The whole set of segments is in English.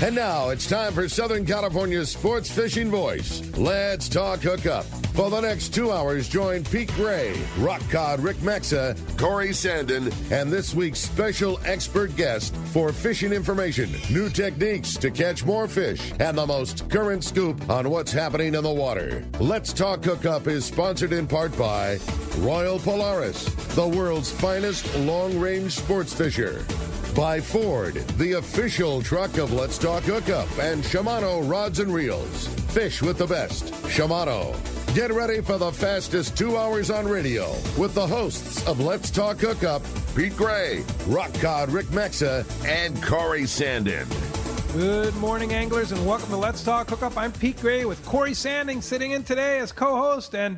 And now it's time for Southern California's sports fishing voice. Let's talk hookup. For the next 2 hours, join Pete Gray, Rock Cod Rick Maxa, Corey Sandin, and this week's special expert guest for fishing information, new techniques to catch more fish, and the most current scoop on what's happening in the water. Let's Talk Hookup is sponsored in part by Royal Polaris, the world's finest long-range sports fisher. By Ford, the official truck of Let's Talk Hookup, and Shimano Rods and Reels. Fish with the best. Shimano. Get ready for the fastest 2 hours on radio with the hosts of Let's Talk Hookup, Pete Gray, Rock Cod Rick Maxa, and Corey Sandin. Good morning, anglers, and welcome to Let's Talk Hookup. I'm Pete Gray with Corey Sanding sitting in today as co-host. And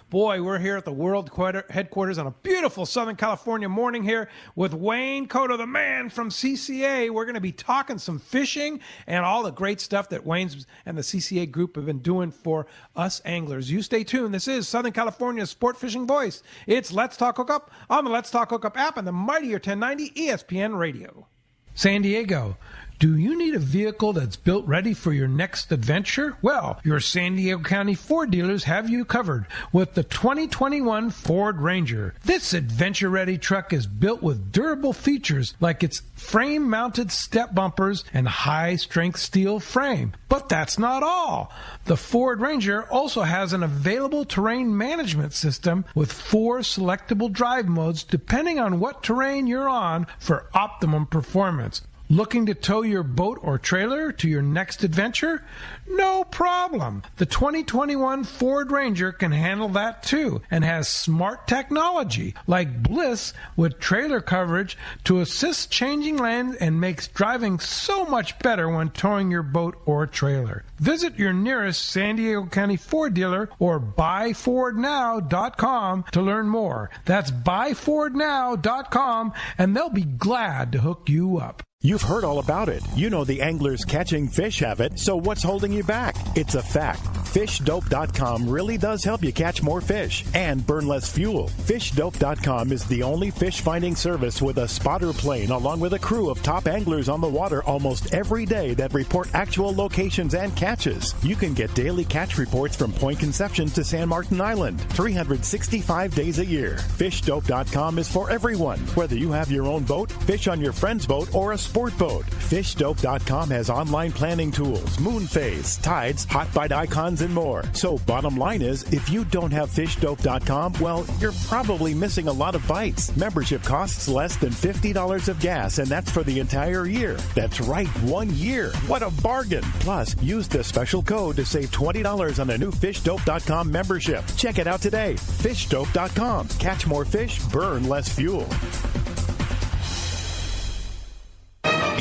boy, we're here at the world headquarters on a beautiful Southern California morning here with Wayne Kotow, the man from CCA. We're going to be talking some fishing and all the great stuff that Wayne's and the CCA group have been doing for us anglers. You stay tuned. This is Southern California's sport fishing voice. It's Let's Talk Hookup on the Let's Talk Hookup app and the mightier 1090 ESPN radio. San Diego. Do you need a vehicle that's built ready for your next adventure? Well, your San Diego County Ford dealers have you covered with the 2021 Ford Ranger. This adventure-ready truck is built with durable features like its frame-mounted step bumpers and high-strength steel frame. But that's not all. The Ford Ranger also has an available terrain management system with 4 selectable drive modes depending on what terrain you're on for optimum performance. Looking to tow your boat or trailer to your next adventure? No problem. The 2021 Ford Ranger can handle that too and has smart technology like Bliss with trailer coverage to assist changing lanes and makes driving so much better when towing your boat or trailer. Visit your nearest San Diego County Ford dealer or buyfordnow.com to learn more. That's buyfordnow.com and they'll be glad to hook you up. You've heard all about it. You know the anglers catching fish have it, so what's holding you back? It's a fact. FishDope.com really does help you catch more fish and burn less fuel. FishDope.com is the only fish finding service with a spotter plane along with a crew of top anglers on the water almost every day that report actual locations and catches. You can get daily catch reports from Point Conception to San Martin Island, 365 days a year. FishDope.com is for everyone, whether you have your own boat, fish on your friend's boat, or a sport boat. FishDope.com has online planning tools, moon phase, tides, hot bite icons, and more. So bottom line is, if you don't have FishDope.com, well, you're probably missing a lot of bites. Membership costs less than $50 of gas, and that's for the entire year. That's right, 1 year. What a bargain. Plus, use the special code to save $20 on a new FishDope.com membership. Check it out today. FishDope.com. Catch more fish, burn less fuel.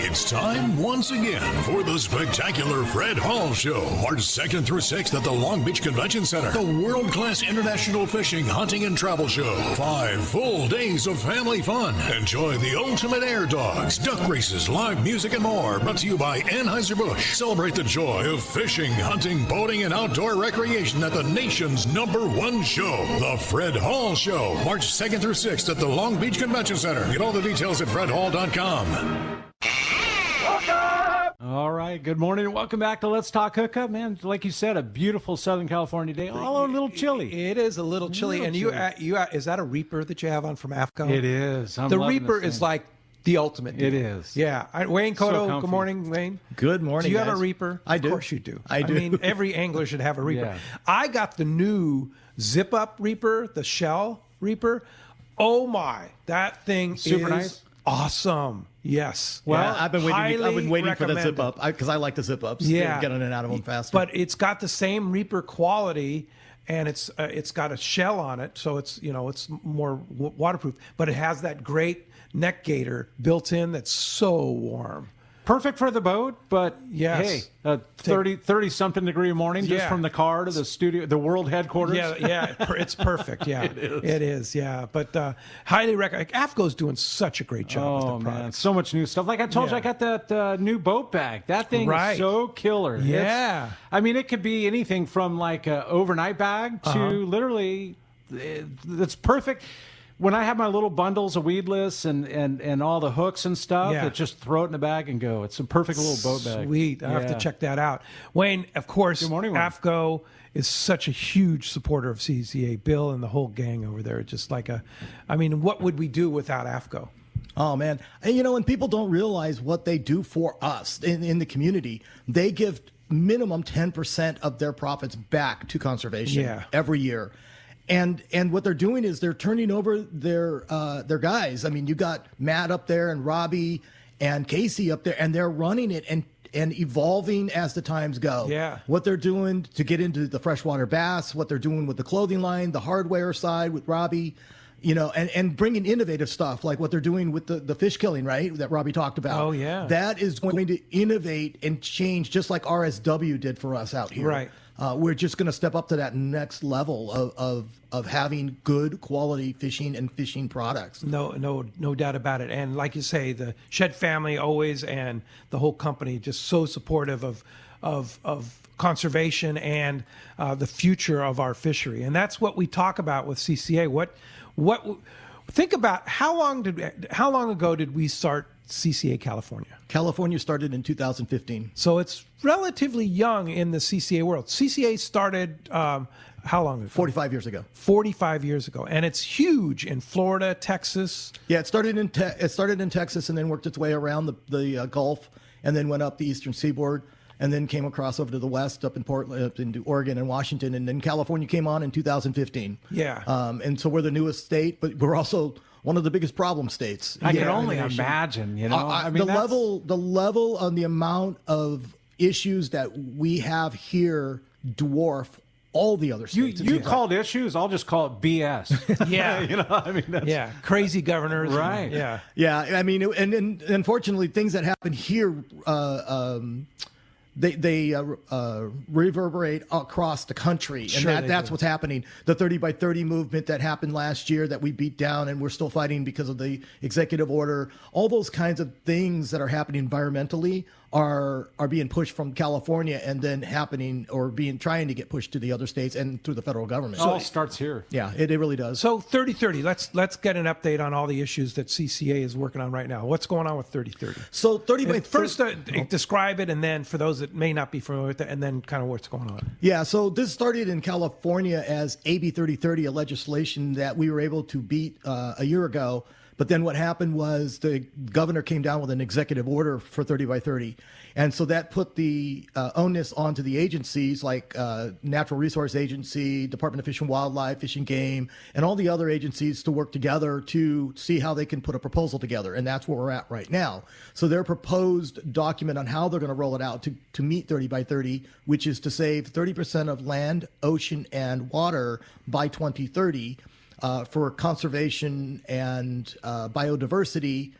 It's time once again for the spectacular Fred Hall Show, March 2nd through 6th at the Long Beach Convention Center. The world-class international fishing, hunting, and travel show. 5 full days of family fun. Enjoy the ultimate air dogs, duck races, live music, and more. Brought to you by Anheuser-Busch. Celebrate the joy of fishing, hunting, boating, and outdoor recreation at the nation's #1 show. The Fred Hall Show, March 2nd through 6th at the Long Beach Convention Center. Get all the details at fredhall.com. All right, good morning and welcome back to Let's Talk Hookup. Man, like you said, a beautiful Southern California day. Although a little chilly. It is a little chilly. And you is that a Reaper that you have on from AFCO? It is. The Reaper is like the ultimate deal. It is. Yeah. Wayne Kotow, good morning, Wayne. Good morning, Do you guys. have a Reaper? I do. Of course you do. I do. I mean, every angler should have a Reaper. Yeah. I got the new zip-up Reaper, the Shell Reaper. Oh, my. That thing Super is nice. awesome. Yes. Well, I've been waiting for the recommended. zip up because I like the zip ups. Yeah. Get in and out of them faster. But it's got the same Reaper quality, and it's got a shell on it, so it's more waterproof. But it has that great neck gaiter built in that's so warm. Perfect for the boat, but Yes. hey, a 30-something degree morning just Yeah. from the car to the studio, the world headquarters. Yeah, it's perfect. Yeah, it is. Yeah, but highly recommend. AFCO's doing such a great job with the product. Man, so much new stuff. Like I told you, I got that new boat bag. That thing is so killer. Yeah. It could be anything from like an overnight bag to literally, it's perfect. when I have my little bundles of weedless and all the hooks and stuff, Yeah. it just throw it in the bag and go. It's a perfect little boat bag. Sweet. I have to check that out. Wayne, of course, Good morning, Wayne. AFCO is such a huge supporter of CCA. Bill and the whole gang over there, just like what would we do without AFCO? Oh, man. And, and people don't realize what they do for us in the community. They give minimum 10% of their profits back to conservation every year. And what they're doing is they're turning over their guys. I mean, you got Matt up there and Robbie and Casey up there, and they're running it and evolving as the times go. Yeah. What they're doing to get into the freshwater bass, what they're doing with the clothing line, the hardware side with Robbie, and bringing innovative stuff like what they're doing with the fish killing, right, that Robbie talked about. Oh, yeah. That is going to innovate and change just like RSW did for us out here. Right. We're just going to step up to that next level of having good quality fishing and fishing products. No doubt about it. And like you say, the Shed family always and the whole company just so supportive of conservation and the future of our fishery. And that's what we talk about with CCA. What think about how long ago did we start CCA California? California started in 2015. So it's relatively young in the CCA world. CCA started how long ago? 45 years ago. 45 years ago. And it's huge in Florida, Texas. Yeah, it started in Texas and then worked its way around the Gulf and then went up the eastern seaboard and then came across over to the west up in Portland, up into Oregon and Washington. And then California came on in 2015. Yeah. And so we're the newest state, but we're also one of the biggest problem states. I can only imagine, the level on the amount of issues that we have here dwarf all the other states. You called issues, I'll just call it BS. Yeah. That's, crazy governors. Right. Yeah. I mean, and unfortunately, things that happen here, they reverberate across the country, and that's what's happening. The 30 by 30 movement that happened last year that we beat down, and we're still fighting because of the executive order. All those kinds of things that are happening environmentally are being pushed from California and then happening or trying to get pushed to the other states and through the federal government. It all starts here. Yeah, it really does. So 3030, let's get an update on all the issues that CCA is working on right now. What's going on with 3030? So 30 by first describe it, and then for those that may not be familiar with it, and then kind of what's going on. Yeah, so this started in California as AB 3030, a legislation that we were able to beat a year ago. But then what happened was the governor came down with an executive order for 30 by 30. And so that put the onus onto the agencies like Natural Resource Agency, Department of Fish and Wildlife, Fish and Game, and all the other agencies to work together to see how they can put a proposal together. And that's where we're at right now. So their proposed document on how they're going to roll it out to meet 30 by 30, which is to save 30% of land, ocean, and water by 2030. For conservation and biodiversity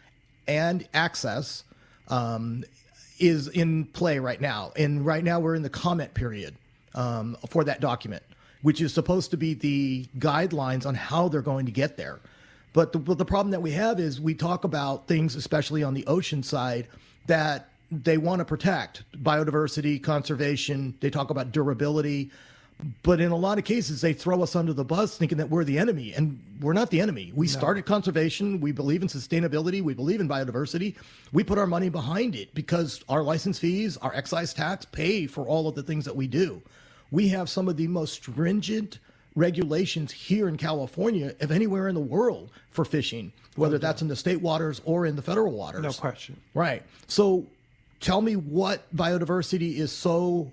and access is in play right now. And right now we're in the comment period for that document, which is supposed to be the guidelines on how they're going to get there. But the problem that we have is we talk about things, especially on the ocean side, that they want to protect: biodiversity, conservation. They talk about durability. But in a lot of cases, they throw us under the bus thinking that we're the enemy, and we're not the enemy. We started conservation. We believe in sustainability. We believe in biodiversity. We put our money behind it because our license fees, our excise tax pay for all of the things that we do. We have some of the most stringent regulations here in California of anywhere in the world for fishing, whether that's in the state waters or in the federal waters. No question. Right. So tell me what biodiversity is so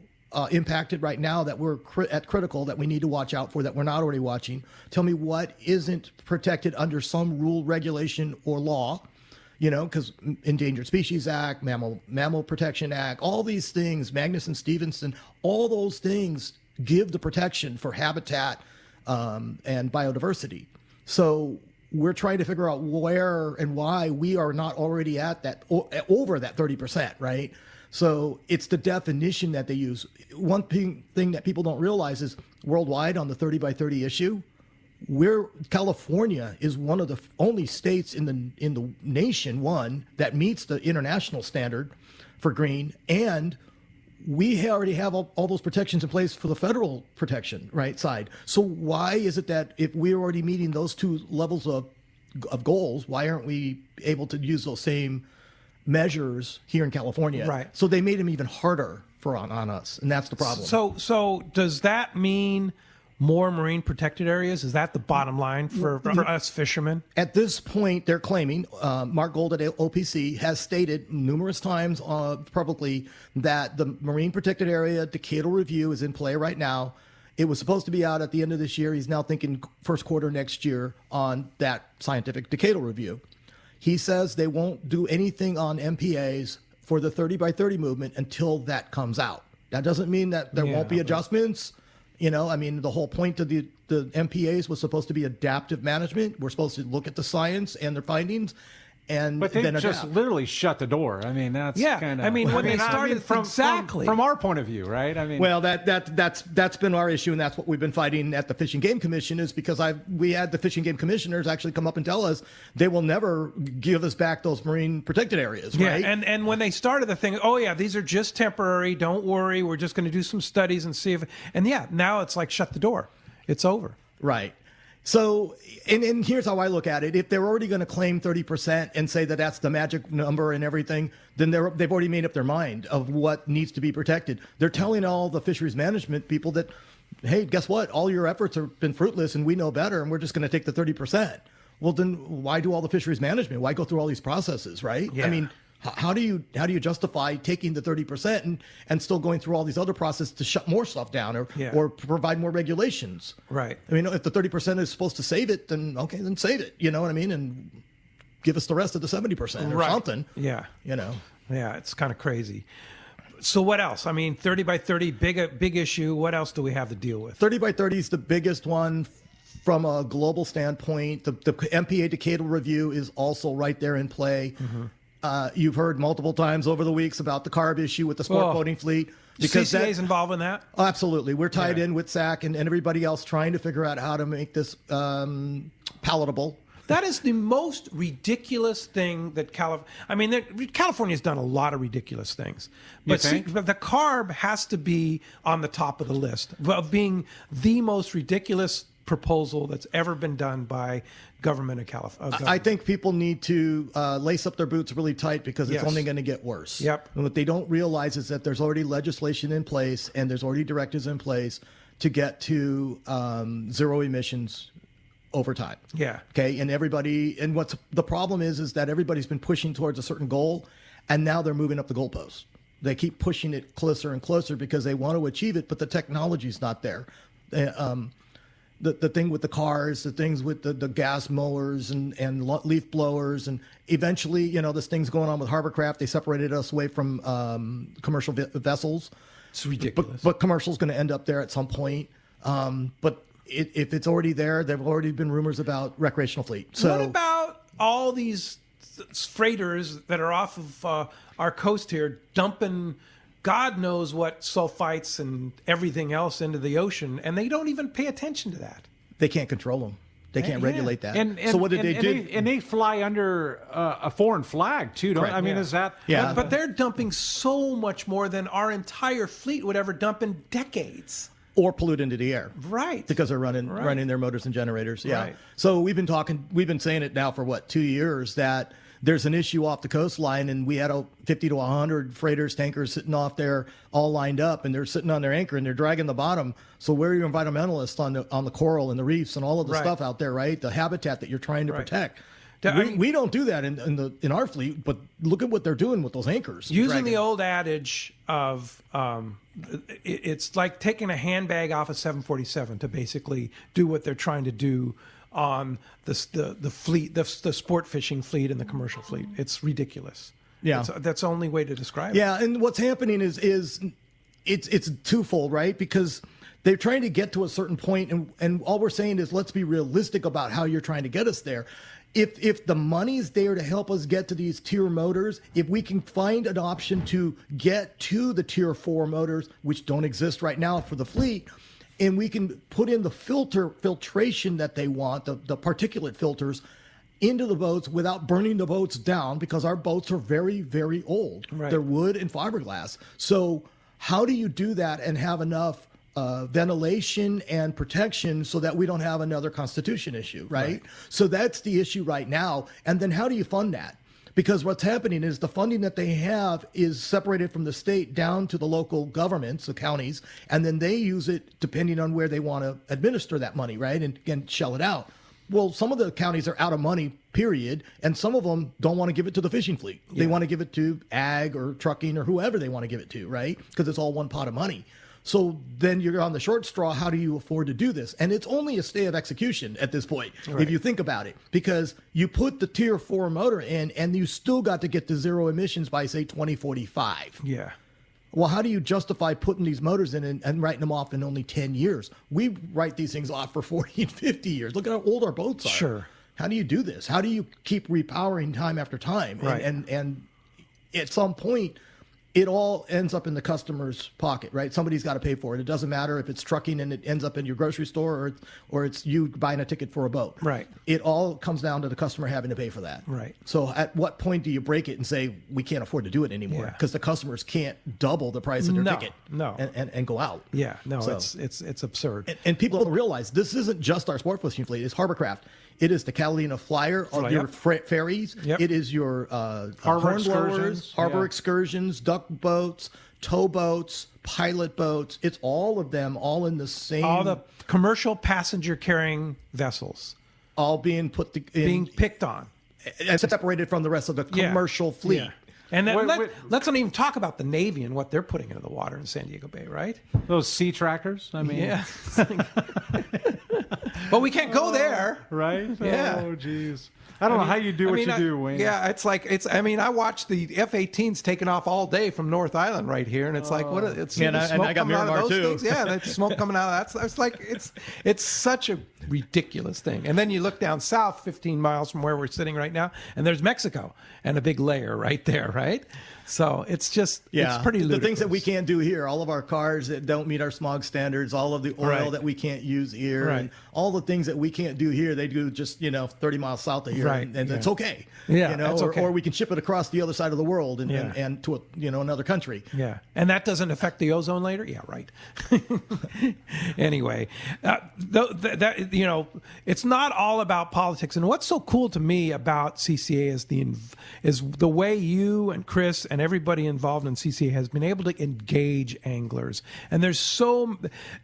impacted right now that we're at critical that we need to watch out for that we're not already watching. Tell me what isn't protected under some rule, regulation, or law, because Endangered Species Act, Mammal Protection Act, all these things, Magnuson-Stevenson, all those things give the protection for habitat and biodiversity. So we're trying to figure out where and why we are not already at that, over that 30%, right? So it's the definition that they use. One thing that people don't realize is worldwide on the 30 by 30 issue, California is one of the only states in the nation, that meets the international standard for green, and we already have all those protections in place for the federal protection side. So why is it that if we're already meeting those two levels of of goals. Why aren't we able to use those same measures here in California? Right. So they made them even harder on us, and that's the problem. So does that mean more marine protected areas? Is that the bottom line for us fishermen? At this point, they're claiming, Mark Gold at OPC has stated numerous times publicly that the marine protected area decadal review is in play right now. It was supposed to be out at the end of this year. He's now thinking first quarter next year on that scientific decadal review. He says they won't do anything on MPAs for the 30 by 30 movement until that comes out. That doesn't mean that there won't be adjustments. You know, I mean, the whole point of the MPAs was supposed to be adaptive management. We're supposed to look at the science and their findings, and but they then just adapt. literally shut the door. I mean, that's kind of. I mean, when they started from our point of view, right? I mean, well, that's been our issue, and that's what we've been fighting at the Fish and Game Commission, is because we had the Fish and Game Commissioners actually come up and tell us they will never give us back those marine protected areas, right? Yeah, and when they started the thing, these are just temporary. Don't worry, we're just going to do some studies and see if. And now it's like shut the door. It's over. Right. So, and here's how I look at it. If they're already going to claim 30% and say that that's the magic number and everything, then they've already made up their mind of what needs to be protected. They're telling all the fisheries management people that, hey, guess what? All your efforts have been fruitless and we know better and we're just going to take the 30%. Well, then why do all the fisheries management? Why go through all these processes, right? Yeah. I mean, how do you justify taking the 30% and still going through all these other processes to shut more stuff down or provide more regulations? Right. I mean, if the 30% is supposed to save it, then okay, then save it. You know what I mean? And give us the rest of the 70% or something. Yeah. You know. Yeah, it's kind of crazy. So what else? I mean, 30 by 30, big issue. What else do we have to deal with? 30 by 30 is the biggest one from a global standpoint. The MPA decadal review is also right there in play. Mm-hmm. You've heard multiple times over the weeks about the carb issue with the sport boating fleet. Because CCA's involved in that? Absolutely. We're tied in with SAC and everybody else trying to figure out how to make this palatable. That is the most ridiculous thing that California's done a lot of ridiculous things. But the carb has to be on the top of the list of being the most ridiculous proposal that's ever been done by government of California. I think people need to lace up their boots really tight because it's only going to get worse. Yep. And what they don't realize is that there's already legislation in place and there's already directives in place to get to zero emissions over time. Yeah. Okay. And what's the problem is that everybody's been pushing towards a certain goal and now they're moving up the goalposts. They keep pushing it closer and closer because they want to achieve it, but the technology's not there. The thing with the cars, the things with the gas mowers and leaf blowers, and eventually, this thing's going on with Harborcraft. They separated us away from commercial vessels. It's ridiculous. But commercial's going to end up there at some point. But if it's already there, there have already been rumors about recreational fleet. So what about all these freighters that are off of our coast here dumping God knows what sulfites and everything else into the ocean, and they don't even pay attention to that. They can't control them. They can't regulate that. So what did they do? And they fly under a foreign flag too, don't? I mean, is that? Yeah. But they're dumping so much more than our entire fleet would ever dump in decades. Or pollute into the air. Right. Because they're running their motors and generators. Yeah. Right. So we've been saying it now for 2 years that there's an issue off the coastline, and we had 50 to 100 freighters, tankers sitting off there all lined up, and they're sitting on their anchor and they're dragging the bottom. So where are your environmentalists on the coral and the reefs and all of the stuff out there, right? The habitat that you're trying to protect. We don't do that in our fleet, but look at what they're doing with those anchors. Using the old adage of it's like taking a handbag off a 747 to basically do what they're trying to do on the fleet, the sport fishing fleet and the commercial fleet. It's ridiculous. Yeah, that's the only way to describe it. Yeah, and what's happening is it's twofold, right? Because they're trying to get to a certain point, and all we're saying is let's be realistic about how you're trying to get us there. If the money's there to help us get to these tier motors, if we can find an option to get to the tier 4 motors, which don't exist right now for the fleet, and we can put in the filtration that they want, the particulate filters, into the boats without burning the boats down, because our boats are very, very old. Right. They're wood and fiberglass. So how do you do that and have enough ventilation and protection so that we don't have another Constitution issue, right? So that's the issue right now. And then how do you fund that? Because what's happening is the funding that they have is separated from the state down to the local governments, the counties, and then they use it depending on where they want to administer that money, right? And shell it out. Well, some of the counties are out of money, period, and some of them don't want to give it to the fishing fleet. They want to give it to ag or trucking or whoever they want to give it to, right? Because it's all one pot of money. So then you're on the short straw. How do you afford to do this? And it's only a stay of execution at this point, if you think about it, because you put the Tier 4 motor in and you still got to get to zero emissions by, say, 2045. Yeah. Well, how do you justify putting these motors in and writing them off in only 10 years? We write these things off for 40 and 50 years. Look at how old our boats are. Sure. How do you do this? How do you keep repowering time after time? Right. And at some point, it all ends up in the customer's pocket, right? Somebody's got to pay for it. It doesn't matter if it's trucking and it ends up in your grocery store or it's you buying a ticket for a boat. Right. It all comes down to the customer having to pay for that. Right. So at what point do you break it and say, we can't afford to do it anymore? Because the customers can't double the price of their ticket and go out. Yeah, no, So- it's absurd. And people don't realize this isn't just our sport fishing fleet. It's Harborcraft. It is the Catalina Flyer of your ferries. Yep. It is your Harbor horn blowers, excursions. harbor excursions, duck boats, tow boats, pilot boats. It's all of them, all in the same. All the commercial passenger carrying vessels all being being picked on. and separated from the rest of the commercial fleet. Yeah. And then Wait. let's not even talk about the Navy and what they're putting into the water in San Diego Bay, right? Those sea trackers. I mean, Yeah. But we can't go there. right? Yeah. Oh, geez. I don't know how you do what you do, Wayne. Yeah, I watched the F-18s taking off all day from North Island right here, and it's like, what? It's Yeah, and smoke I got coming out Miramar of those too. things. Yeah, that's smoke coming out of that. It's like it's such a ridiculous thing. And then you look down south, 15 miles from where we're sitting right now, and there's Mexico and a big layer right there, right? So it's just it's pretty ludicrous. The things that we can't do here, all of our cars that don't meet our smog standards, all of the oil that we can't use here, and all the things that we can't do here, they do just 30 miles south of here, and it's okay. Yeah, it's okay. Or we can ship it across the other side of the world and to another country. Yeah, and that doesn't affect the ozone layer. Yeah, right. Anyway, it's not all about politics. And what's so cool to me about CCA is the way you and Chris and everybody involved in CCA has been able to engage anglers. And there's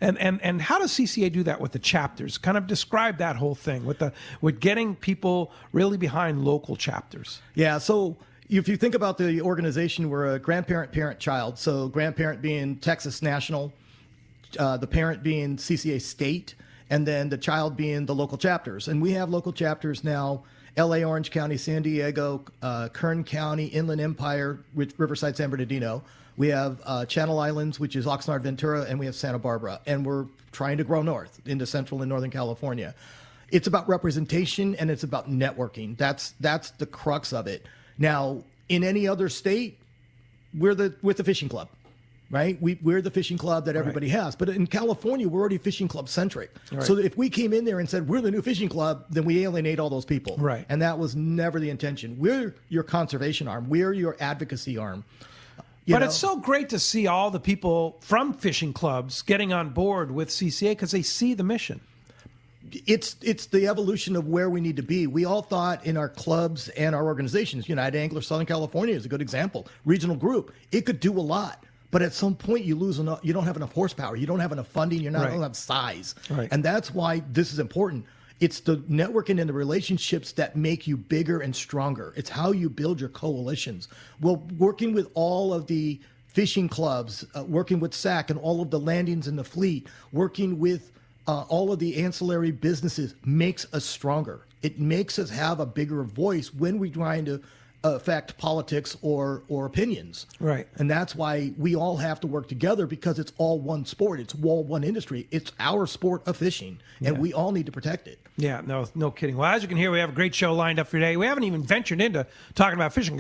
and how does CCA do that with the chapters? Kind of describe that whole thing with getting people really behind local chapters. Yeah, so if you think about the organization, we're a grandparent, parent, child. So grandparent being Texas National, the parent being CCA State, and then the child being the local chapters. And we have local chapters now, L.A., Orange County, San Diego, Kern County, Inland Empire, Riverside, San Bernardino. We have Channel Islands, which is Oxnard, Ventura, and we have Santa Barbara. And we're trying to grow north into Central and Northern California. It's about representation and it's about networking. That's the crux of it. Now, in any other state, we're the fishing club, right? We're the fishing club that everybody has. But in California, we're already fishing club centric. Right. So if we came in there and said, we're the new fishing club, then we alienate all those people. Right. And that was never the intention. We're your conservation arm. We're your advocacy arm. But it's so great to see all the people from fishing clubs getting on board with CCA because they see the mission. It's the evolution of where we need to be. We all thought in our clubs and our organizations, United Anglers Southern California is a good example, regional group, it could do a lot. But at some point you lose enough, you don't have enough horsepower, you don't have enough funding, you don't have size. Right. And that's why this is important. It's the networking and the relationships that make you bigger and stronger. It's how you build your coalitions. Well, working with all of the fishing clubs, working with SAC and all of the landings in the fleet, working with all of the ancillary businesses makes us stronger. It makes us have a bigger voice when we're trying to affect politics or opinions. Right. And that's why we all have to work together because it's all one sport. It's all one industry. It's our sport of fishing, and we all need to protect it. Yeah, no kidding. Well, as you can hear, we have a great show lined up for today. We haven't even ventured into talking about fishing.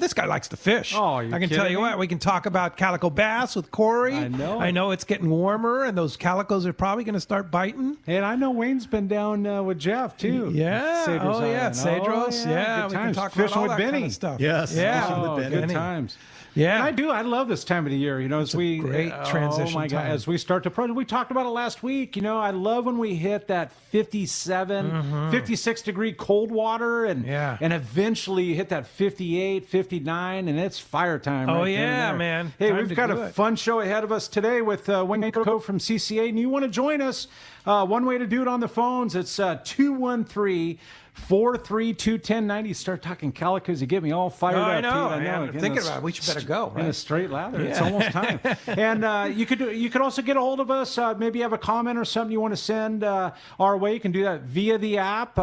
This guy likes to fish. Oh, I can tell you what. We can talk about calico bass with Corey. I know it's getting warmer, and those calicos are probably going to start biting. And I know Wayne's been down with Jeff, too. Yeah. Cedros Cedros. Good we can times. talk Fishing about all with that Benny. kind of stuff. Yes. Yeah. Fishing with Benny. Good times. Yeah, and I do. I love this time of the year. As we great transition. Oh my God! As we start to we talked about it last week. I love when we hit that 57, 56 degree cold water, and eventually hit that 58, 59, and it's fire time. Oh right yeah, there. man! Hey, Time we've got a fun show ahead of us today with Wayne Kotow from CCA, and you want to join us? One way to do it on the phones, it's 213-432-1090. Start talking Calicos, you get me all fired up. I know. I'm thinking about it. We should better go. Right? In a straight lather. Yeah. It's almost time. And you could also get a hold of us. Maybe you have a comment or something you want to send our way. You can do that via the app.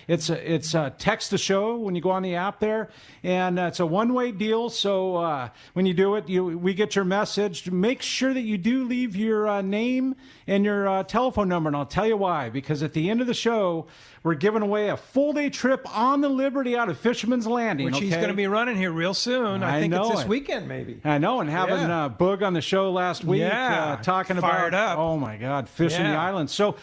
It's text the show when you go on the app there, and it's a one-way deal. So when you do it, we get your message. Make sure that you do leave your name and your telephone number, and I'll tell you why. Because at the end of the show, we're giving away a full-day trip on the Liberty out of Fisherman's Landing. Which he's going to be running here real soon. I think it's this weekend, maybe. I know, and having Boog on the show last week talking fired about, up. Oh, my God, fishing the island. So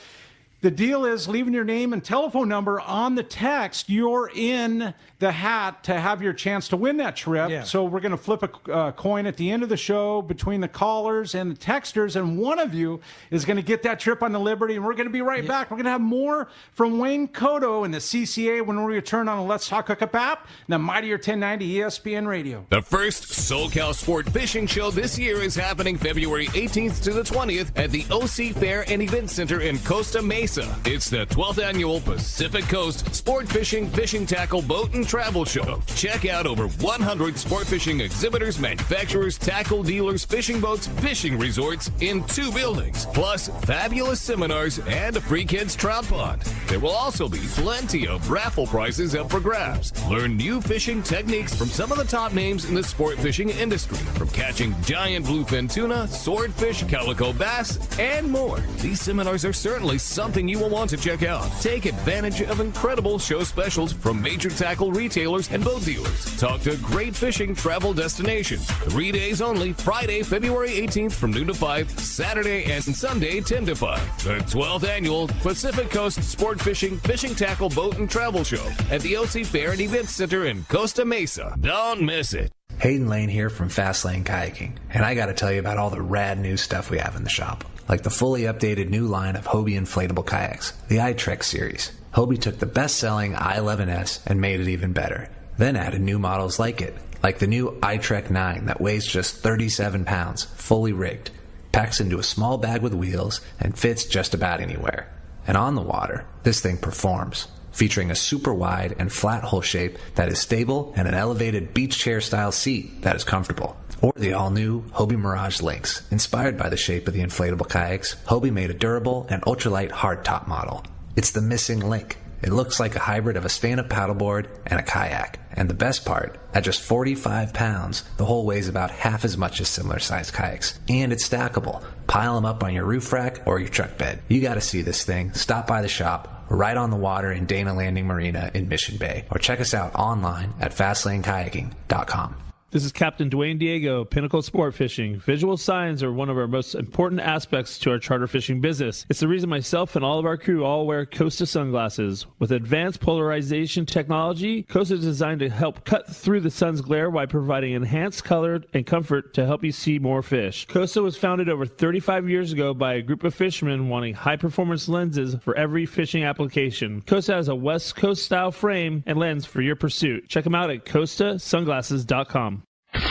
the deal is leaving your name and telephone number on the text. You're in the hat to have your chance to win that trip. Yeah. So we're going to flip a coin at the end of the show between the callers and the texters, and one of you is going to get that trip on the Liberty, and we're going to be right back. We're going to have more from Wayne Kotow and the CCA when we return on the Let's Talk Hookup app and the Mightier 1090 ESPN Radio. The first SoCal Sport Fishing Show this year is happening February 18th to the 20th at the OC Fair and Event Center in Costa Mesa. It's the 12th annual Pacific Coast Sport Fishing, Fishing Tackle, Boat, and Travel Show. Check out over 100 sport fishing exhibitors, manufacturers, tackle dealers, fishing boats, fishing resorts in 2 buildings, plus fabulous seminars and a free kids trout pond. There will also be plenty of raffle prizes up for grabs. Learn new fishing techniques from some of the top names in the sport fishing industry, from catching giant bluefin tuna, swordfish, calico bass, and more. These seminars are certainly something you will want to check out. Take advantage of incredible show specials from major tackle retailers and boat dealers. Talk to great fishing travel destination. 3 days only, Friday, February 18th from noon to 5, Saturday and Sunday 10 to 5. The 12th annual Pacific Coast Sport Fishing, Fishing Tackle, Boat, and Travel Show at the OC Fair and Event Center in Costa Mesa. Don't miss it. Hayden Lane here from Fast Lane Kayaking, and I got to tell you about all the rad new stuff we have in the shop. Like the fully updated new line of Hobie inflatable kayaks, the iTrek series. Hobie took the best-selling i11S and made it even better. Then added new models like it, like the new iTrek 9 that weighs just 37 pounds, fully rigged, packs into a small bag with wheels, and fits just about anywhere. And on the water, this thing performs, featuring a super wide and flat hull shape that is stable and an elevated beach chair style seat that is comfortable. Or the all-new Hobie Mirage Lynx. Inspired by the shape of the inflatable kayaks, Hobie made a durable and ultralight hardtop model. It's the missing link. It looks like a hybrid of a stand-up paddleboard and a kayak. And the best part, at just 45 pounds, the hull weighs about half as much as similar-sized kayaks. And it's stackable. Pile them up on your roof rack or your truck bed. You gotta see this thing. Stop by the shop, right on the water in Dana Landing Marina in Mission Bay. Or check us out online at FastlaneKayaking.com. This is Captain Dwayne Diego, Pinnacle Sport Fishing. Visual signs are one of our most important aspects to our charter fishing business. It's the reason myself and all of our crew all wear Costa sunglasses. With advanced polarization technology, Costa is designed to help cut through the sun's glare while providing enhanced color and comfort to help you see more fish. Costa was founded over 35 years ago by a group of fishermen wanting high-performance lenses for every fishing application. Costa has a West Coast style frame and lens for your pursuit. Check them out at CostaSunglasses.com.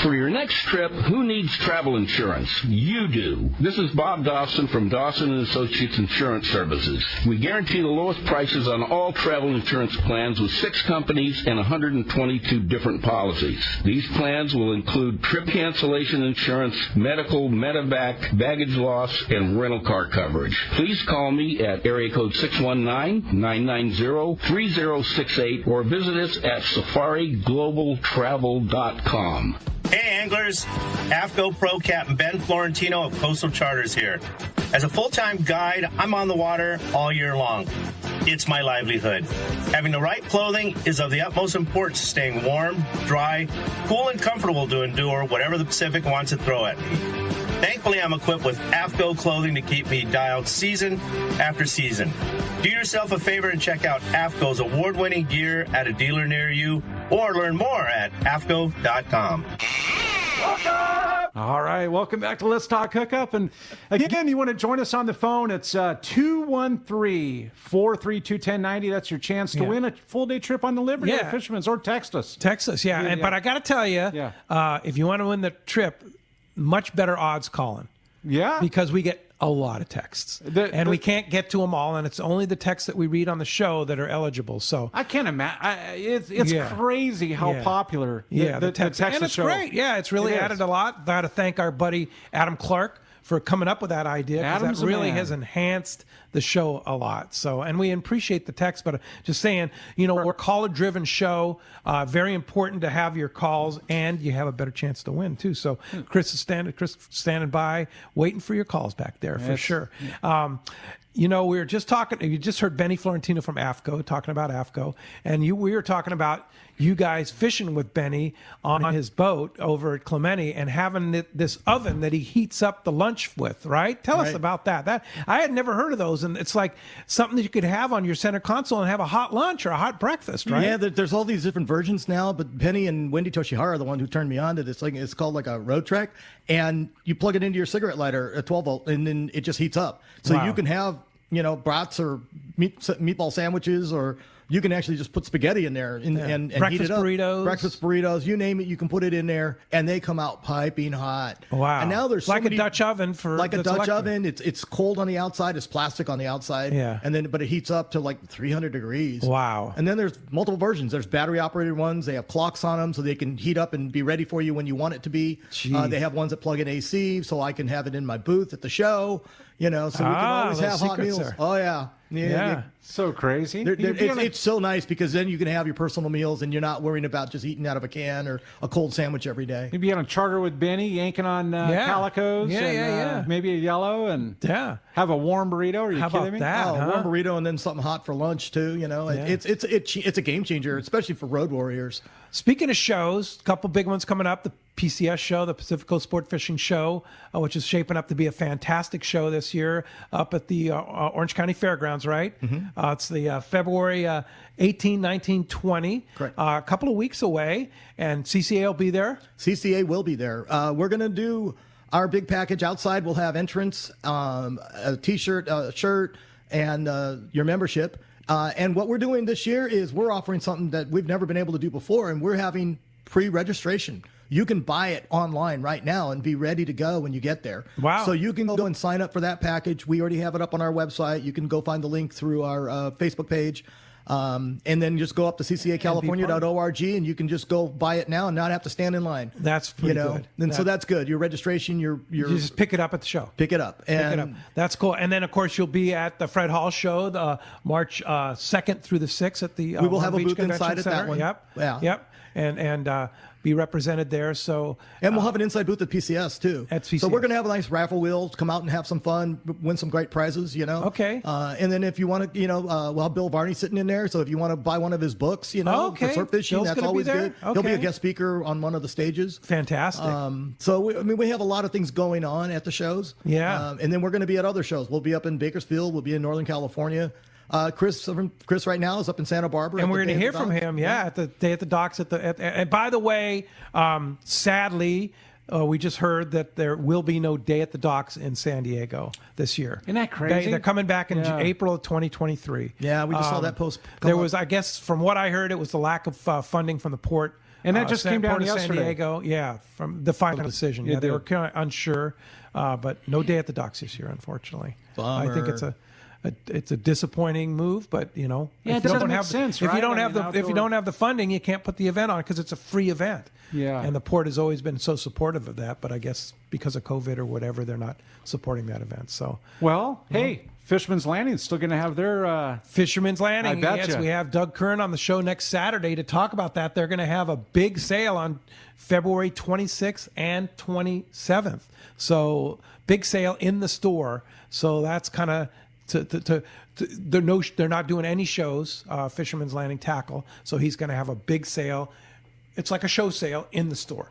For your next trip, who needs travel insurance? You do. This is Bob Dawson from Dawson & Associates Insurance Services. We guarantee the lowest prices on all travel insurance plans with 6 companies and 122 different policies. These plans will include trip cancellation insurance, medical, medevac, baggage loss, and rental car coverage. Please call me at area code 619-990-3068 or visit us at safariglobaltravel.com. Hey anglers, AFCO Pro Captain Ben Florentino of Coastal Charters here. As a full-time guide, I'm on the water all year long. It's my livelihood. Having the right clothing is of the utmost importance to staying warm, dry, cool, and comfortable to endure whatever the Pacific wants to throw at me. Thankfully, I'm equipped with AFCO clothing to keep me dialed season after season. Do yourself a favor and check out AFCO's award-winning gear at a dealer near you, or learn more at AFCO.com. All right, welcome back to Let's Talk Hookup. And again, you want to join us on the phone, it's 213-432-1090. That's your chance to win a full-day trip on the Liberty at Fisherman's, or text us. Text us, But I got to tell you, if you want to win the trip, much better odds calling. Yeah. Because we get a lot of texts. We can't get to them all, and it's only the texts that we read on the show that are eligible. So I can't imagine. It's crazy how popular the text and it's show. Great. Yeah, it's really added a lot. Got to thank our buddy Adam Clark for coming up with that idea, because that really has enhanced the show a lot. So, and we appreciate the text, but just saying, we're a caller-driven show. Very important to have your calls, and you have a better chance to win too. So, Chris is standing by, waiting for your calls back there for sure. We were just talking. You just heard Benny Florentino from AFCO talking about AFCO, and we were talking about you guys fishing with Benny on his boat over at Clemente and having this oven that he heats up the lunch with. Right? Tell us about that. That I had never heard of those, and it's like something that you could have on your center console and have a hot lunch or a hot breakfast. Right? Yeah, there's all these different versions now, but Benny and Wendy Toshihara are the one who turned me on to this. It's called like a Road Trek, and you plug it into your cigarette lighter, a 12 volt, and then it just heats up. So you can have brats or meatball sandwiches, or you can actually just put spaghetti in there and heat it up. Breakfast burritos, you name it, you can put it in there, and they come out piping hot. Wow! And now there's a Dutch oven oven. It's cold on the outside, it's plastic on the outside. Yeah. But it heats up to like 300 degrees. Wow! And then there's multiple versions. There's battery operated ones. They have clocks on them, so they can heat up and be ready for you when you want it to be. They have ones that plug in AC, so I can have it in my booth at the show. So we can always have hot meals. There. Oh yeah. So crazy. It's so nice, because then you can have your personal meals and you're not worrying about just eating out of a can or a cold sandwich every day. Maybe on a charter with Benny, yanking on calicos. Maybe a yellow, and have a warm burrito. Are you kidding me? That, a warm burrito and then something hot for lunch too. It's a game changer, especially for road warriors. Speaking of shows, a couple big ones coming up. The PCS show, the Pacifico Sport Fishing Show, which is shaping up to be a fantastic show this year up at the Orange County Fairgrounds, right? Mm-hmm. It's the February 18, 19, 20. Correct. A couple of weeks away, and CCA will be there. CCA will be there. We're going to do our big package outside. We'll have entrance, a T-shirt, a shirt, and your membership. And what we're doing this year is we're offering something that we've never been able to do before, and we're having pre-registration. You can buy it online right now and be ready to go when you get there. Wow. So you can go and sign up for that package. We already have it up on our website. You can go find the link through our Facebook page. And then just go up to ccacalifornia.org, and you can just go buy it now and not have to stand in line. That's pretty good. And so that's good. Your registration, you just pick it up at the show. Pick it up. That's cool. And then, of course, you'll be at the Fred Hall show, the March 2nd through the 6th at the we will have a booth Convention inside Center. at that one. Yep. Yeah. Yep. And be represented there. So, and we'll have an inside booth at PCS too. At PCS. So we're going to have a nice raffle wheel, come out and have some fun, win some great prizes. Okay. And then if you want to, we'll have Bill Varney sitting in there. So if you want to buy one of his books, for surf fishing, Bill's that's always good. Okay. He'll be a guest speaker on one of the stages. Fantastic. So we have a lot of things going on at the shows. Yeah. And then we're going to be at other shows. We'll be up in Bakersfield. We'll be in Northern California. Chris right now is up in Santa Barbara, and we're going to hear from him. At the Day at the Docks. And by the way, sadly, we just heard that there will be no Day at the Docks in San Diego this year. Isn't that crazy? They're coming back in April of 2023. Yeah, we just saw that post. There was, I guess, from what I heard, it was the lack of funding from the port. And that just came down yesterday. San Diego, from the final decision. They were kind of unsure, but no Day at the Docks this year, unfortunately. Bummer. I think it's a disappointing move, but it doesn't make sense. If you don't have the funding, you can't put the event on because it's a free event. Yeah, and the port has always been so supportive of that, but I guess because of COVID or whatever, they're not supporting that event. So, hey, Fisherman's Landing is still going to have their Fisherman's Landing. I bet yes, we have Doug Kern on the show next Saturday to talk about that. They're going to have a big sale on February 26th and 27th. So big sale in the store. So that's kind of. They're not doing any shows, Fisherman's Landing Tackle, so he's going to have a big sale. It's like a show sale in the store.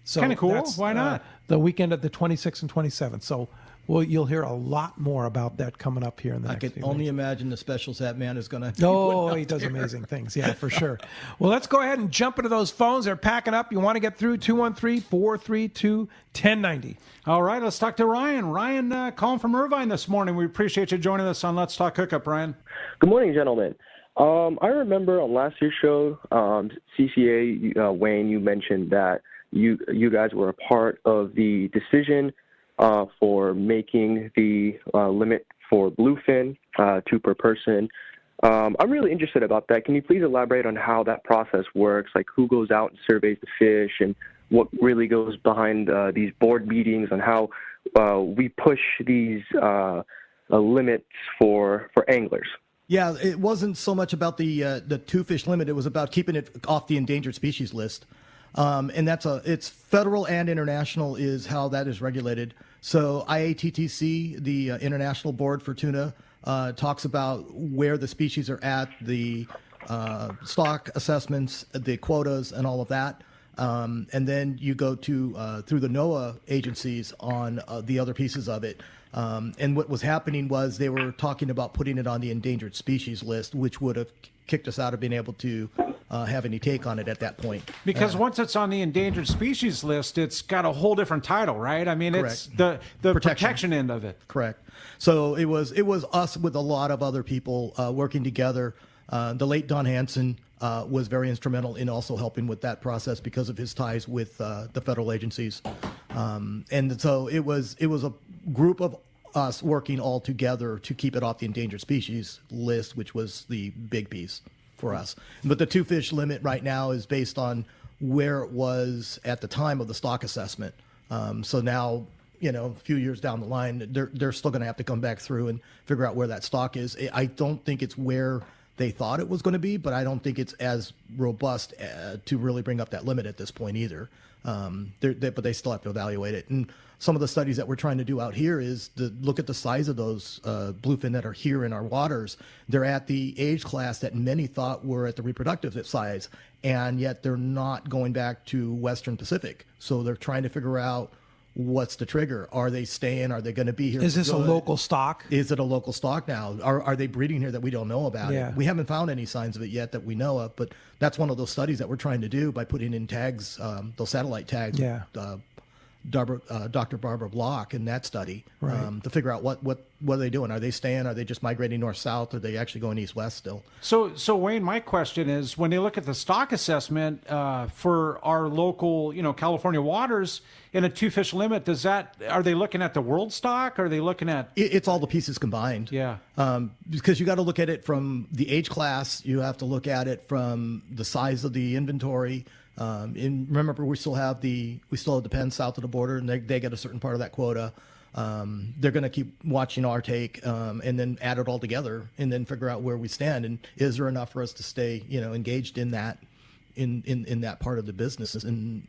So kind of cool. Why not? the weekend of the 26th and 27th. So you'll hear a lot more about that coming up here in the next few I can only weeks. imagine the specials that man is going to. Oh, he does amazing things. Yeah, for sure. Well, let's go ahead and jump into those phones. They're packing up. You want to get through 213-432-1090. All right, let's talk to Ryan. Ryan, calling from Irvine this morning. We appreciate you joining us on Let's Talk Hookup, Ryan. Good morning, gentlemen. I remember on last year's show, CCA, Wayne, you mentioned that you guys were a part of the decision for making the limit for bluefin 2 per person. I'm really interested about that. Can you please elaborate on how that process works, like who goes out and surveys the fish and what really goes behind these board meetings and how we push these limits for anglers? Yeah, it wasn't so much about the 2-fish limit. It was about keeping it off the endangered species list. And it's federal and international is how that is regulated. So IATTC, the International Board for Tuna, talks about where the species are at, the stock assessments, the quotas, and all of that. And then you go to through the NOAA agencies on the other pieces of it. And what was happening was they were talking about putting it on the endangered species list, which would have kicked us out of being able to have any take on it at that point. Because once it's on the endangered species list, it's got a whole different title, right? I mean, Correct. it's the protection end of it. Correct. So it was us with a lot of other people working together. The late Don Hansen was very instrumental in also helping with that process because of his ties with the federal agencies. And so it was a group of us working all together to keep it off the endangered species list, which was the big piece for us. But the 2-fish limit right now is based on where it was at the time of the stock assessment. So now, a few years down the line, they're still going to have to come back through and figure out where that stock is. I don't think it's where they thought it was going to be, but I don't think it's as robust to really bring up that limit at this point either. But they still have to evaluate it. And some of the studies that we're trying to do out here is to look at the size of those bluefin that are here in our waters. They're at the age class that many thought were at the reproductive size, and yet they're not going back to Western Pacific. So they're trying to figure out what's the trigger. Are they staying? Are they going to be here? Is this a local stock? Is it a local stock now? Are they breeding here that we don't know about? Yeah. We haven't found any signs of it yet that we know of, but that's one of those studies that we're trying to do by putting in tags, those satellite tags. Yeah. Dr. Barbara Block in that study Right. to figure out what are they doing? Are they staying? Are they just migrating north-south? Are they actually going east-west still? So Wayne, my question is, when they look at the stock assessment for our local, California waters in a 2-fish limit, are they looking at the world stock? Are they looking at? It's all the pieces combined. Yeah. Because you got to look at it from the age class. You have to look at it from the size of the inventory. And remember, we still have the pen south of the border, and they get a certain part of that quota. They're going to keep watching our take, and then add it all together, and then figure out where we stand, and is there enough for us to stay, engaged in that, in that part of the business. And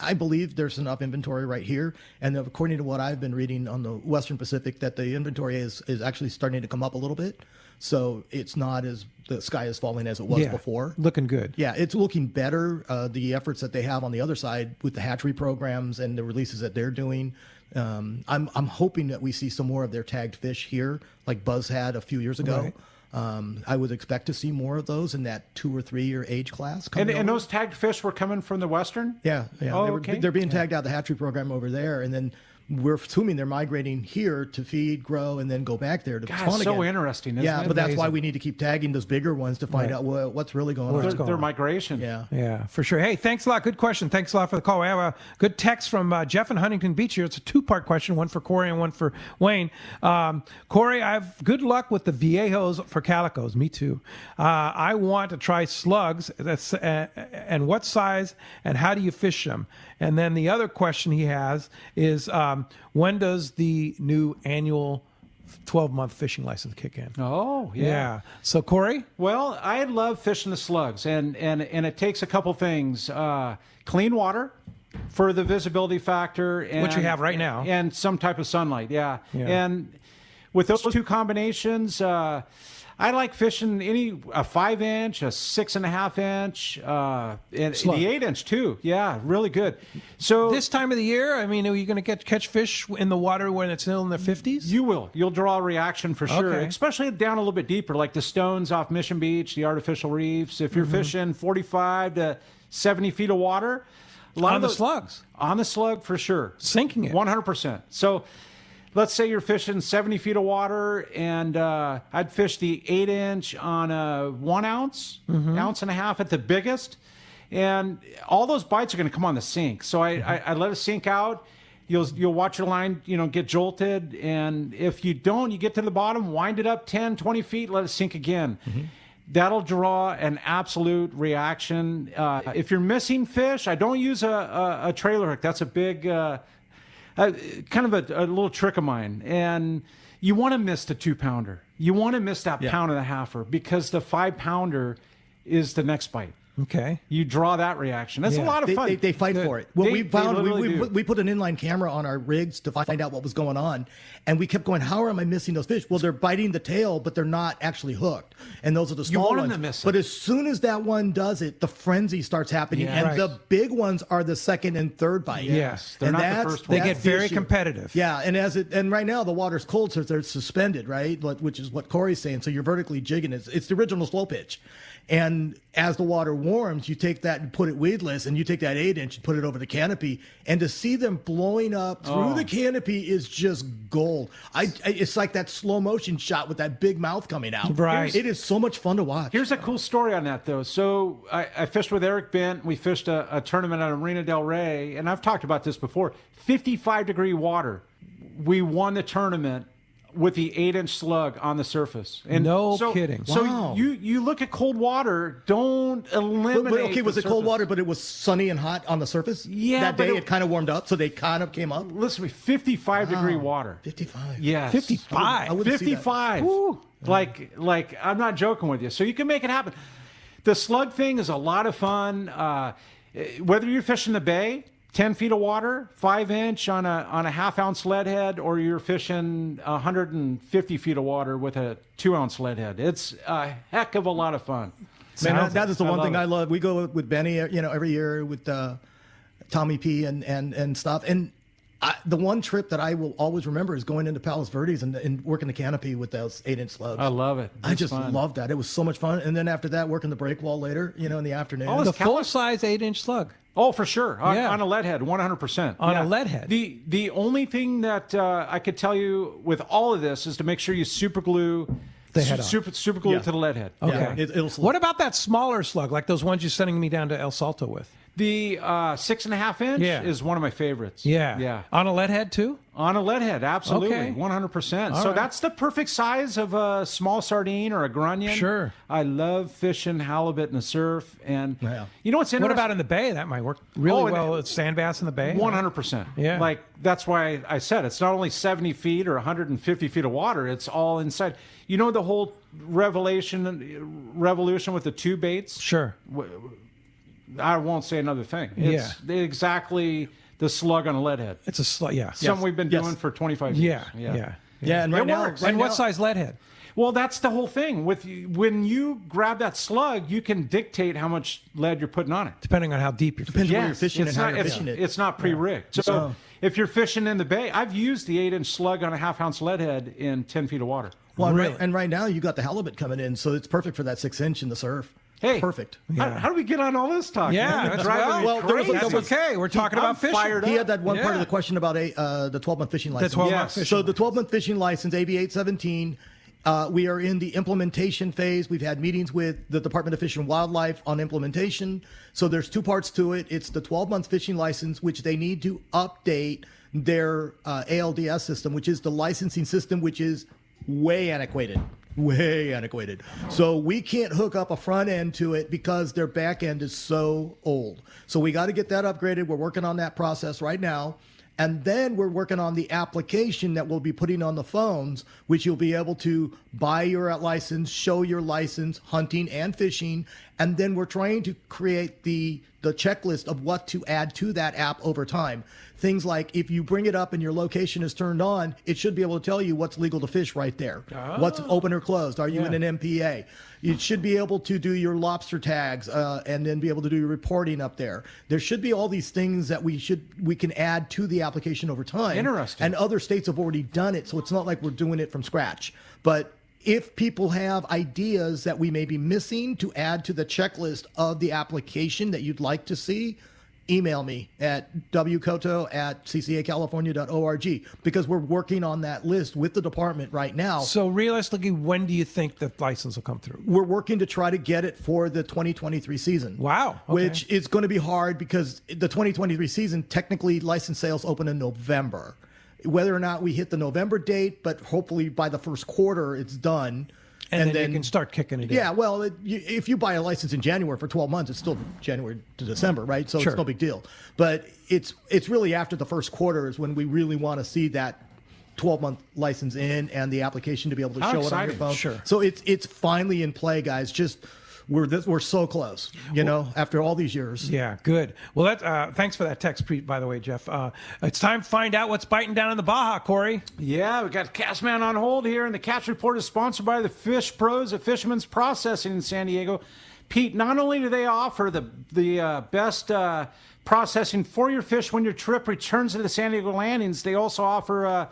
I believe there's enough inventory right here, and according to what I've been reading on the Western Pacific, that the inventory is actually starting to come up a little bit. So it's not as the sky is falling as it was before. Looking good. Yeah, it's looking better. The efforts that they have on the other side with the hatchery programs and the releases that they're doing, I'm hoping that we see some more of their tagged fish here, like Buzz had a few years ago. Right. I would expect to see more of those in that 2 or 3 year age class. And those tagged fish were coming from the Western? Yeah. Oh, okay. They're being tagged out of the hatchery program over there, and then we're assuming they're migrating here to feed, grow, and then go back there to spawn again. So interesting, isn't it? But that's why we need to keep tagging those bigger ones to find out what's really going on. Their migration. Yeah, for sure. Hey, thanks a lot. Good question. Thanks a lot for the call. We have a good text from Jeff in Huntington Beach here. It's a 2-part question, one for Corey and one for Wayne. Corey, I have good luck with the viejos for calicos. Me too. I want to try slugs. And what size and how do you fish them? And then the other question he has is when does the new annual 12-month fishing license kick in? Oh, yeah. So, Corey? Well, I love fishing the slugs, and it takes a couple things. Clean water for the visibility factor. And, which you have right now. And some type of sunlight, yeah. And with those two combinations, I I like fishing a 5-inch, a 6.5 inch, and Slug. the 8-inch too. Yeah, really good. So This time of the year, I mean, are you going to catch fish in the water when it's still in the 50s? you will. You'll draw a reaction for sure, Okay. especially down a little bit deeper, like the stones off Mission Beach, the artificial reefs. If you're fishing 45 to 70 feet of water, a lot On of the those- slugs. On the slug for sure. Sinking it. 100%. So let's say you're fishing 70 feet of water, and I'd fish the 8-inch on a 1 ounce, ounce and a half at the biggest. And all those bites are going to come on the sink. So I let it sink out. You'll watch your line, get jolted. And if you don't, you get to the bottom, wind it up 10, 20 feet, let it sink again. That'll draw an absolute reaction. If you're missing fish, I don't use a trailer hook. That's a big, kind of a little trick of mine. And you want to miss the 2-pounder. You want to miss that pound and a halfer, because the 5-pounder is the next bite. Okay. You draw that reaction. That's a lot of fun. They fight for it. What we found, literally do. we put an inline camera on our rigs to find out what was going on, and we kept going, how am I missing those fish? Well, they're biting the tail, but they're not actually hooked, and those are the small want them ones. to miss it. But as soon as that one does it, the frenzy starts happening, Yeah. and Right. the big ones are the second and third bite. Yes, they're And not the that's- first one. They that's get the very issue. competitive. Yeah, and right now the water's cold, so they're suspended, right? Which is what Corey's saying. So you're vertically jigging. It's the original slow pitch. And as the water warms, you take that and put it weedless, and you take that 8-inch and put it over the canopy, and to see them blowing up through the canopy is just gold. It's like that slow motion shot with that big mouth coming out. Right. It is so much fun to watch. Here's a cool story on that, though. So I fished with Eric Bent. We fished a tournament at Marina Del Rey, and I've talked about this before. 55-degree water. We won the tournament with the 8-inch slug on the surface. And No kidding. So Wow. you look at cold water. Don't eliminate. But, okay, the was it cold surface. water, but it was sunny and hot on the surface? Yeah, That but day it- it kind of warmed up, so they kind of came up. Listen to me, 55-degree water. 55. Yes. 55. I wouldn't see that. 55. Like I'm not joking with you. So you can make it happen. The slug thing is a lot of fun. Whether you're fishing the bay, 10 feet of water, 5-inch on a half-ounce lead head, or you're fishing 150 feet of water with a 2-ounce lead head, it's a heck of a lot of fun. Man, that is the one thing love I it. love. We go with Benny, every year with Tommy P and stuff. And the one trip that I will always remember is going into Palos Verdes and working the canopy with those 8-inch slugs. I love it. I It's just fun. loved that. It was so much fun. And then after that, working the break wall later, in the afternoon. Oh, The full-size 8-inch slug. Oh, for sure. On, Yeah. on a lead head, 100%. On a lead head. The only thing that I could tell you with all of this is to make sure you super glue The head on. super glue Yeah. to the lead head. Okay. Yeah, it'll slip. What about that smaller slug, like those ones you're sending me down to El Salto with? The 6.5-inch Yeah. is one of my favorites. Yeah. Yeah. On a lead head, too? On a lead head, absolutely. Okay. 100%. All So right. that's the perfect size of a small sardine or a grunion. Sure. I love fishing halibut in the surf. And Yeah. you know what's interesting? What about in the bay? That might work really Oh, and- well with sand bass in the bay. 100%. Yeah. Like, that's why I said it's not only 70 feet or 150 feet of water, it's all inside. You know the whole revolution with the two baits? Sure. I won't say another thing. It's exactly the slug on a lead head. It's a slug, yeah. Something we've been Yes. doing for 25 years. Yeah. Yeah, and right It now, works. right And what now- size lead head? Well, that's the whole thing. When you grab that slug, you can dictate how much lead you're putting on it. Depending on how deep you're Depends fishing. where you're fishing and how you're it's, fishing it. it's not pre-rigged. So if you're fishing in the bay, I've used the 8-inch slug on a half-ounce lead head in 10 feet of water. Well, and Really? right now you got the halibut coming in, so it's perfect for that 6-inch in the surf. Hey, Perfect. How do we get on all this talk? Yeah, man? that's Driving well- me well, there was a- crazy. That's okay. We're talking I'm about fishing. fired He up. had that one part Yeah. of the question about the 12-month fishing license. 12-month Yes. fishing So the 12-month fishing license, AB 817, we are in the implementation phase. We've had meetings with the Department of Fish and Wildlife on implementation. So there's two parts to it. It's the 12-month fishing license, which they need to update their ALDS system, which is the licensing system, which is way antiquated. Way antiquated. So we can't hook up a front end to it because their back end is so old. So we got to get that upgraded. We're working on that process right now. And then we're working on the application that we'll be putting on the phones, which you'll be able to buy your license, show your license, hunting and fishing, And then we're trying to create the checklist of what to add to that app over time. Things like if you bring it up and your location is turned on, it should be able to tell you what's legal to fish right there. What's open or closed. Are you in an MPA? You should be able to do your lobster tags and then be able to do your reporting up there. There should be all these things that we can add to the application over time. Interesting. And other states have already done it, so it's not like we're doing it from scratch. But if people have ideas that we may be missing to add to the checklist of the application that you'd like to see, email me at wkoto@ccacalifornia.org, because we're working on that list with the department right now. So realistically, when do you think the license will come through? We're working to try to get it for the 2023 season. Wow. Okay. Which is going to be hard because the 2023 season, technically license sales open in November. Whether or not we hit the November date, but hopefully by the first quarter it's done. And then you can start kicking it in. Yeah, well, if you buy a license in January for 12 months, it's still January to December, right? So It's no big deal. But it's really after the first quarter is when we really want to see that 12-month license in and the application to be able to show it on your phone. Sure. So it's finally in play, guys. Just we're so close, after all these years. Yeah, good. Well, thanks for that text, by the way, Jeff. It's time to find out what's biting down in the Baja, Corey. Yeah, we got Castman on hold here, and the Catch Report is sponsored by the Fish Pros at Fisherman's Processing in San Diego. Pete, not only do they offer the best processing for your fish when your trip returns to the San Diego landings, they also offer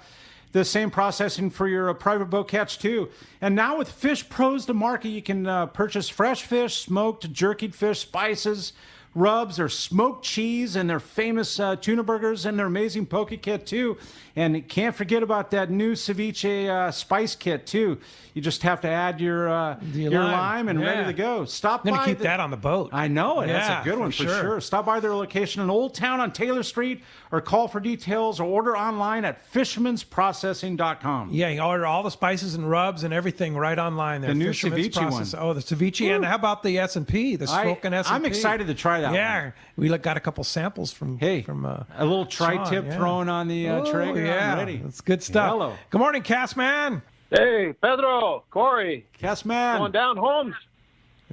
the same processing for your private boat catch, too. And now with Fish Pros to market, you can purchase fresh fish, smoked, jerkied fish, spices, rubs, or smoked cheese, and their famous tuna burgers, and their amazing poke kit, too. And can't forget about that new ceviche spice kit, too. You just have to add your lime and ready to go. Stop by. I'm going to keep that on the boat. I know it. Yeah, that's a good one for sure. Stop by their location in Old Town on Taylor Street, or call for details, or order online at fishermansprocessing.com. Yeah, you order all the spices and rubs and everything right online there. The new ceviche one. Oh, the ceviche. Woo. And how about the S&P, the smoking S&P? I'm excited to try that one. Yeah, we got a couple samples from a little tri-tip thrown on the Traeger. Yeah, I'm ready. That's good stuff. Hello. Good morning, Castman. Hey, Pedro, Corey. Castman. Going down homes.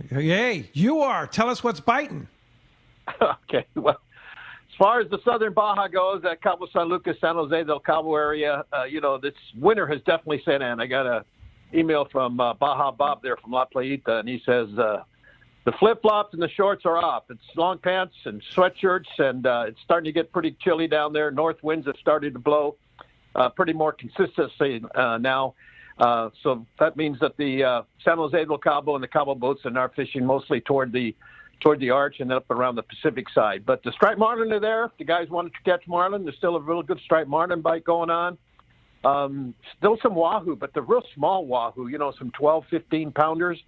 Hey, you are. Tell us what's biting. Okay, well, as far as the southern Baja goes, that Cabo San Lucas, San Jose del Cabo area, this winter has definitely set in. I got an email from Baja Bob there from La Playita, and he says the flip-flops and the shorts are off. It's long pants and sweatshirts, and it's starting to get pretty chilly down there. North winds have started to blow pretty more consistently now. So that means that the San Jose del Cabo and the Cabo boats are now fishing mostly toward the arch and up around the Pacific side. But the striped marlin are there. If the guys wanted to catch marlin, there's still a real good striped marlin bite going on. Still some wahoo, but the real small wahoo, some 12, 15-pounders.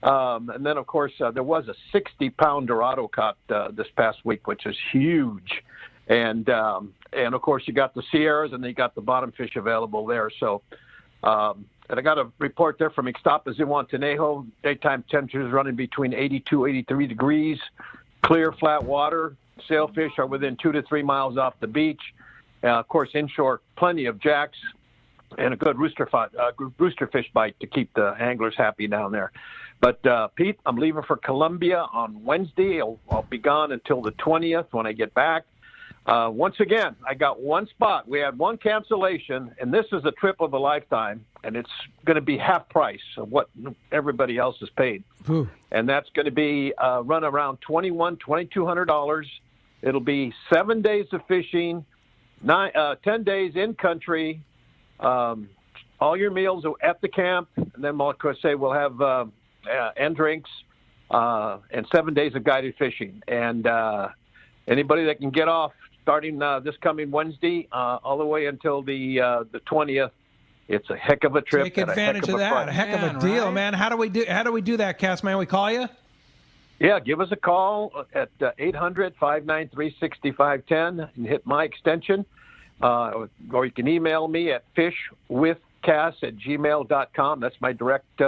And then, of course, there was a 60-pound Dorado caught this past week, which is huge. And of course, you got the Sierras, and then you got the bottom fish available there. So, and I got a report there from Ixtapas in Montenejo. Daytime temperatures running between 82, 83 degrees. Clear, flat water. Sailfish are within 2 to 3 miles off the beach. Of course, inshore, plenty of jacks and a good roosterfish bite to keep the anglers happy down there. But, Pete, I'm leaving for Colombia on Wednesday. I'll be gone until the 20th when I get back. Once again, I got one spot. We had one cancellation, and this is a trip of a lifetime, and it's going to be half price of what everybody else has paid. Ooh. And that's going to be run around $2,200. It'll be 7 days of fishing, 10 days in country, all your meals are at the camp, and then, of course, we'll have and drinks, and 7 days of guided fishing. And anybody that can get off starting this coming Wednesday all the way until the 20th, it's a heck of a trip. Take advantage of that. A heck of a deal, man. How do we do that, Castman? We call you? Yeah, give us a call at 800-593-6510 and hit my extension. Or you can email me at fishwithcass@gmail.com. That's my direct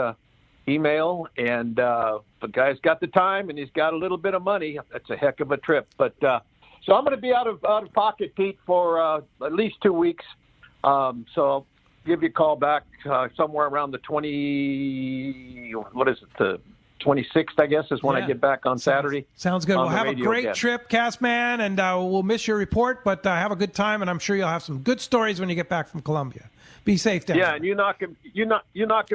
email. And the guy's got the time and he's got a little bit of money. That's a heck of a trip. But so I'm going to be out of pocket, Pete, for at least 2 weeks. So I'll give you a call back somewhere around the 26th, I guess, is when I get back on Saturday. Sounds good. We'll have a great trip, Castman, and we'll miss your report, but have a good time, and I'm sure you'll have some good stories when you get back from Colombia. Be safe down there. And you knock him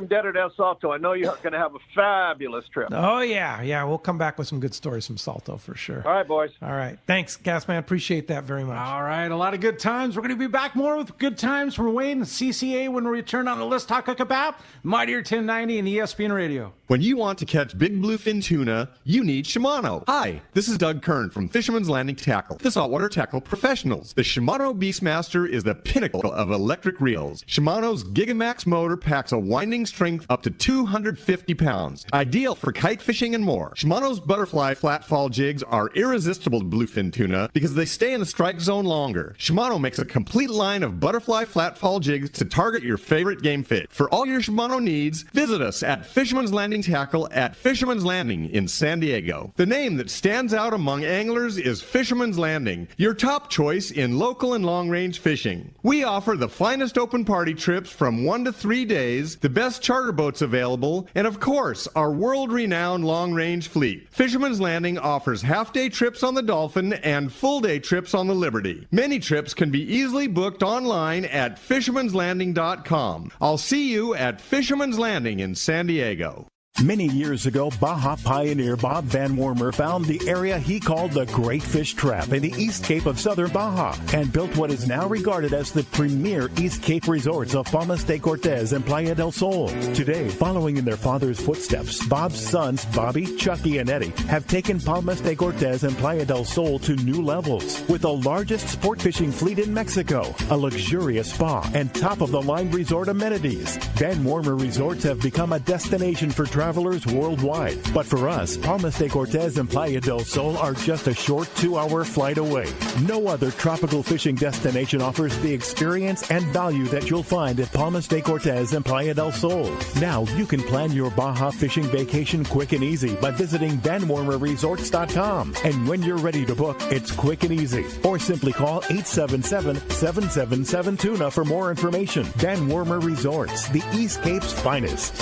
dead at El Salto. I know you're going to have a fabulous trip. Oh, yeah. We'll come back with some good stories from Salto for sure. All right, boys. All right. Thanks, Castman. Appreciate that very much. All right. A lot of good times. We're going to be back more with good times from Wayne and CCA when we return on the Let's Talk Hookup app, Mightier 1090 and ESPN Radio. When you want to catch big bluefin tuna, you need Shimano. Hi, this is Doug Kern from Fisherman's Landing Tackle, the saltwater tackle professionals. The Shimano Beastmaster is the pinnacle of electric reels. Shimano's Gigamax motor packs a winding strength up to 250 pounds. Ideal for kite fishing and more. Shimano's butterfly flatfall jigs are irresistible to bluefin tuna because they stay in the strike zone longer. Shimano makes a complete line of butterfly flatfall jigs to target your favorite game fish. For all your Shimano needs, visit us at Fisherman's Landing Tackle at Fisherman's Landing in San Diego. The name that stands out among anglers is Fisherman's Landing, your top choice in local and long-range fishing. We offer the finest open party trips from 1 to 3 days, the best charter boats available, and of course, our world-renowned long-range fleet. Fisherman's Landing offers half-day trips on the Dolphin and full-day trips on the Liberty. Many trips can be easily booked online at fishermanslanding.com. I'll see you at Fisherman's Landing in San Diego. Many years ago, Baja pioneer Bob Van Wormer found the area he called the Great Fish Trap in the East Cape of southern Baja and built what is now regarded as the premier East Cape resorts of Palmas de Cortez and Playa del Sol. Today, following in their father's footsteps, Bob's sons, Bobby, Chucky, and Eddie, have taken Palmas de Cortez and Playa del Sol to new levels with the largest sport fishing fleet in Mexico, a luxurious spa, and top-of-the-line resort amenities. Van Wormer Resorts have become a destination for travelers worldwide. But for us, Palmas de Cortez and Playa del Sol are just a short 2-hour flight away. No other tropical fishing destination offers the experience and value that you'll find at Palmas de Cortez and Playa del Sol. Now you can plan your Baja fishing vacation quick and easy by visiting VanWormerResorts.com. And when you're ready to book, it's quick and easy. Or simply call 877-777-TUNA for more information. Van Wormer Resorts, the East Cape's finest.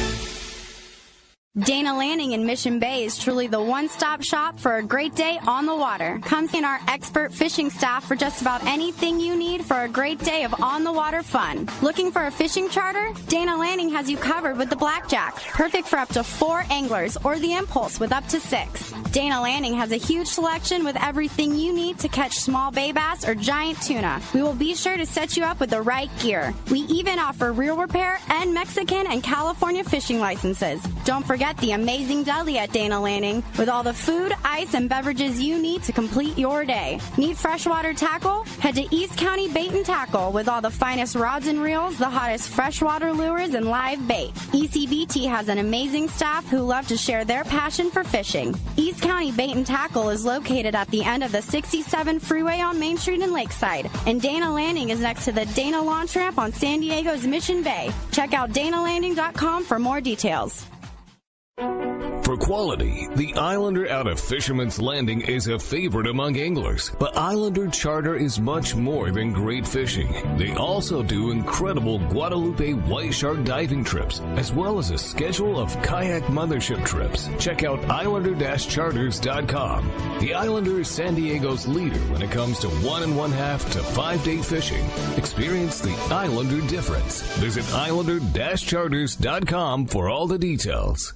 Dana Landing in Mission Bay is truly the one-stop shop for a great day on the water. Come see our expert fishing staff for just about anything you need for a great day of on-the-water fun. Looking for a fishing charter? Dana Landing has you covered with the Blackjack, perfect for up to 4 anglers, or the Impulse with up to 6. Dana Landing has a huge selection with everything you need to catch small bay bass or giant tuna. We will be sure to set you up with the right gear. We even offer reel repair and Mexican and California fishing licenses. Don't forget the amazing deli at Dana Landing with all the food, ice, and beverages you need to complete your day. Need freshwater tackle? Head to East County Bait and Tackle with all the finest rods and reels, the hottest freshwater lures, and live bait. ECBT has an amazing staff who love to share their passion for fishing. East County Bait and Tackle is located at the end of the 67 freeway on Main Street in Lakeside, and Dana Landing is next to the Dana Launch Ramp on San Diego's Mission Bay. Check out DanaLanding.com for more details. For quality, the Islander out of Fisherman's Landing is a favorite among anglers. But Islander Charter is much more than great fishing. They also do incredible Guadalupe white shark diving trips, as well as a schedule of kayak mothership trips. Check out Islander-Charters.com. The Islander is San Diego's leader when it comes to 1 1/2 to 5-day fishing. Experience the Islander difference. Visit Islander-Charters.com for all the details.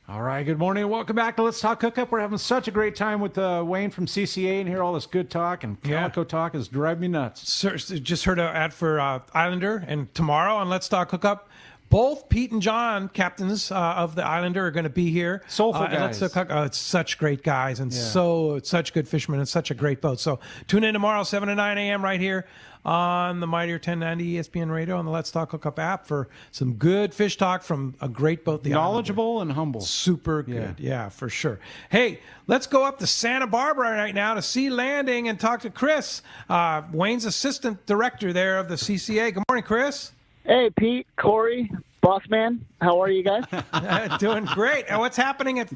All right, good morning. Welcome back to Let's Talk Hookup. We're having such a great time with Wayne from CCA and hear all this good talk and Calico talk is driving me nuts. Sir, just heard an ad for Islander, and tomorrow on Let's Talk Hookup, both Pete and John, captains of the Islander, are going to be here. Soulful guys. It's such great guys and such good fishermen and such a great boat. So tune in tomorrow, 7 to 9 a.m. right here on the Mightier 1090 ESPN Radio on the Let's Talk Hookup app for some good fish talk from a great boat. The knowledgeable and humble. Super good. Yeah, for sure. Hey, let's go up to Santa Barbara right now to see Landing and talk to Chris, Wayne's assistant director there of the CCA. Good morning, Chris. Hey, Pete, Corey, boss man. How are you guys? Doing great. And what's happening at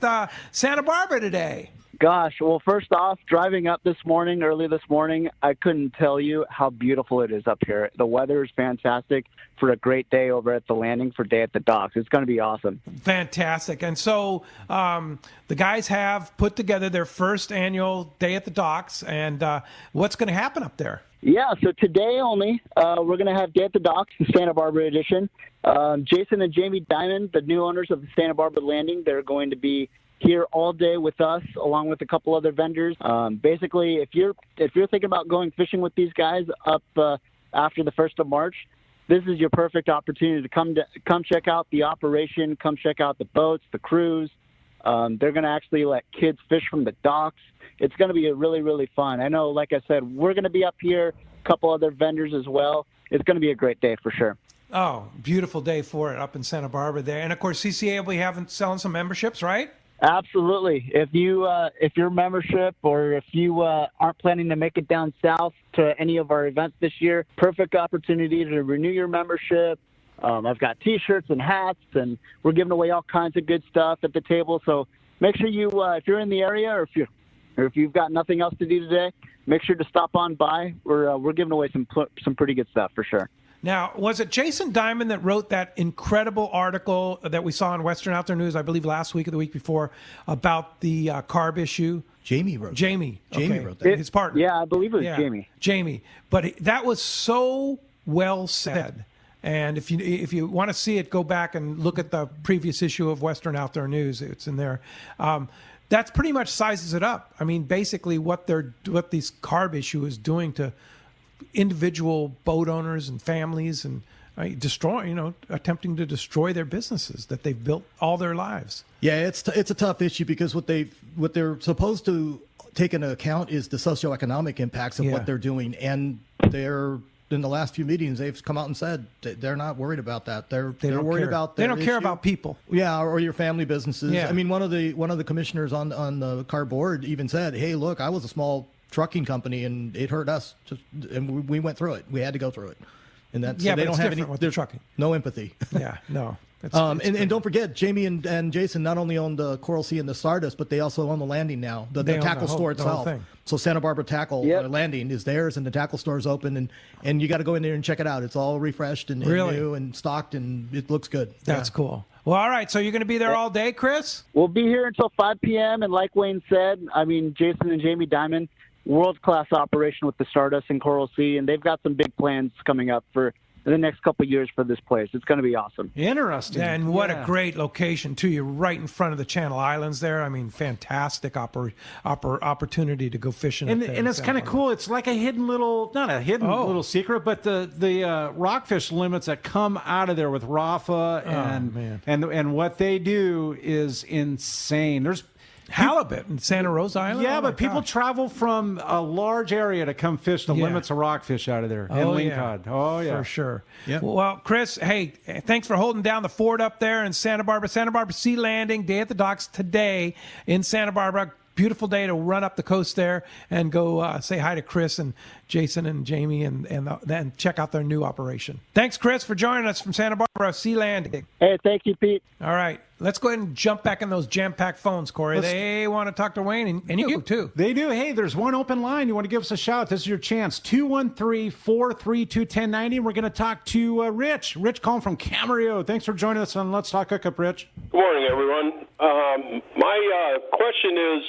Santa Barbara today? Gosh, well, first off, driving up early this morning, I couldn't tell you how beautiful it is up here. The weather is fantastic for a great day over at the landing for Day at the Docks. It's going to be awesome. Fantastic. And so the guys have put together their first annual Day at the Docks, and what's going to happen up there? Yeah, so today only, we're going to have Day at the Docks, the Santa Barbara edition. Jason and Jamie Diamond, the new owners of the Santa Barbara Landing, they're going to be here all day with us, along with a couple other vendors. Basically, if you're thinking about going fishing with these guys up after the 1st of March, this is your perfect opportunity to come check out the operation, come check out the boats, the crews. They're going to actually let kids fish from the docks. It's going to be really, really fun. I know, like I said, we're going to be up here, a couple other vendors as well. It's going to be a great day for sure. Oh, beautiful day for it up in Santa Barbara there. And, of course, CCA will be selling some memberships, right? Absolutely. If your membership or if you aren't planning to make it down south to any of our events this year, perfect opportunity to renew your membership. I've got T-shirts and hats, and we're giving away all kinds of good stuff at the table. So make sure you, if you're in the area or if you've got nothing else to do today, make sure to stop on by. We're giving away some pretty good stuff for sure. Now, was it Jason Diamond that wrote that incredible article that we saw in Western Outdoor News, I believe last week or the week before, about the carb issue? Jamie wrote that. Jamie Okay. Wrote that. His partner. Yeah, I believe it was Jamie. Jamie. But that was so well said. And if you want to see it, go back and look at the previous issue of Western Outdoor News. It's in there. That's pretty much sizes it up. I mean, basically what this carb issue is doing to individual boat owners and families, and attempting to destroy their businesses that they've built all their lives. Yeah, it's a tough issue because what they're supposed to take into account is the socioeconomic impacts of what they're doing, and they're in the last few meetings they've come out and said they're not worried about that. They're worried about they don't care about people. Yeah, or your family businesses. Yeah. I mean, one of the commissioners on the car board even said, "Hey, look, I was a small trucking company and it hurt us, and we went through it. We had to go through it." And that's yeah, so they but don't have any with the trucking. No empathy. Yeah, no. And don't forget, Jamie and Jason not only own the Coral Sea and the Stardust, but they also own the Landing now, the tackle store itself. So Santa Barbara Tackle Landing is theirs, and the tackle store is open, and you got to go in there and check it out. It's all refreshed and new and stocked, and it looks good. That's cool. Well, all right. So you're going to be there all day, Chris? We'll be here until 5 p.m. And like Wayne said, I mean, Jason and Jamie Diamond, world-class operation with the Stardust and Coral Sea, and they've got some big plans coming up for the next couple of years for this place. It's going to be awesome. Interesting. And what a great location, too. You're right in front of the Channel Islands there. I mean, fantastic opportunity to go fishing. And it's kind of cool. It's like a hidden little, not a hidden little secret, but the rockfish limits that come out of there with Rafa and what they do is insane. There's halibut in Santa Rosa Island? Yeah, but people travel from a large area to come fish the limits of rockfish out of there. And lingcod. Oh, yeah. For sure. Yep. Well, Chris, hey, thanks for holding down the fort up there in Santa Barbara. Santa Barbara Sea Landing, Day at the Docks today in Santa Barbara. Beautiful day to run up the coast there and go say hi to Chris and Jason and Jamie and then check out their new operation. Thanks, Chris, for joining us from Santa Barbara Sea Landing. Hey, thank you, Pete. All right. Let's go ahead and jump back in those jam-packed phones, Corey. They want to talk to Wayne, and you too. They do. Hey, there's one open line. You want to give us a shout? This is your chance. 213-432-1090. We're going to talk to Rich. Rich calling from Camarillo. Thanks for joining us on Let's Talk Hookup, Rich. Good morning, everyone. My question is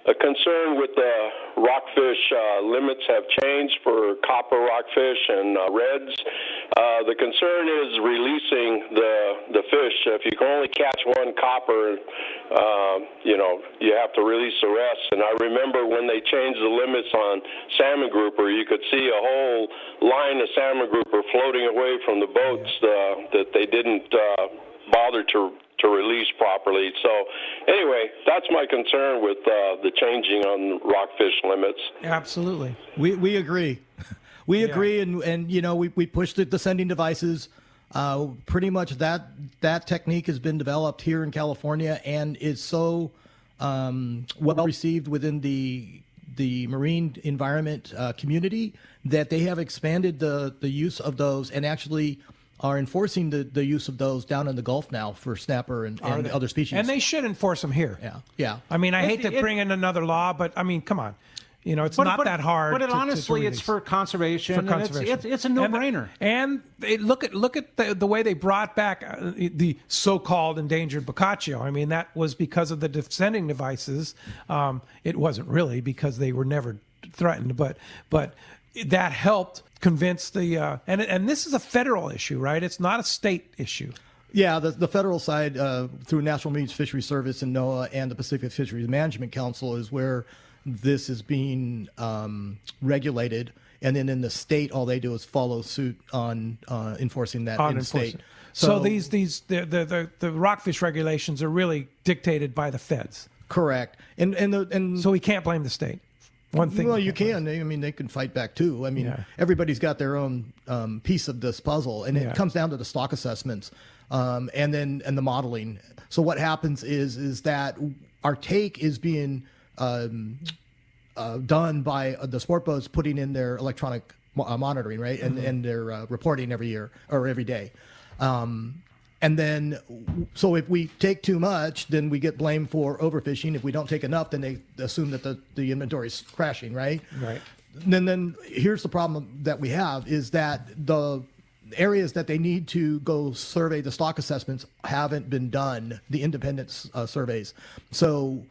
a concern with the rockfish limits have changed for copper rockfish and reds. The concern is releasing the fish. If you can only catch one copper, you have to release the rest. And I remember when they changed the limits on salmon grouper, you could see a whole line of salmon grouper floating away from the boats that they didn't bother to release properly. So anyway, that's my concern with the changing on rockfish limits. Absolutely. We agree. We agree, and we pushed the descending devices. Pretty much that technique has been developed here in California and is so well received within the marine environment community that they have expanded the use of those and actually are enforcing the use of those down in the Gulf now for snapper and other species. And they should enforce them here. Yeah. I mean, I hate to bring in another law, but I mean, come on. It's not that hard. But honestly, it's for conservation. For conservation. It's a no-brainer. And look at the way they brought back the so-called endangered boccaccio. I mean, that was because of the descending devices. It wasn't really because they were never threatened, but that helped convince the and this is a federal issue, right? It's not a state issue. Yeah, the federal side through National Marine Fisheries Service and NOAA and the Pacific Fisheries Management Council is where this is being regulated, and then in the state, all they do is follow suit on enforcing that in state. So the rockfish regulations are really dictated by the feds. Correct, and so we can't blame the state. One thing. Well, you can. They can fight back too. I mean, everybody's got their own piece of this puzzle, and it comes down to the stock assessments, and the modeling. So what happens is that our take is being done by the sport boats putting in their electronic monitoring, right, and their reporting every year or every day. And then, so if we take too much, then we get blamed for overfishing. If we don't take enough, then they assume that the inventory is crashing, right? Right. Then here's the problem that we have is that the areas that they need to go survey the stock assessments haven't been done, the independent surveys. So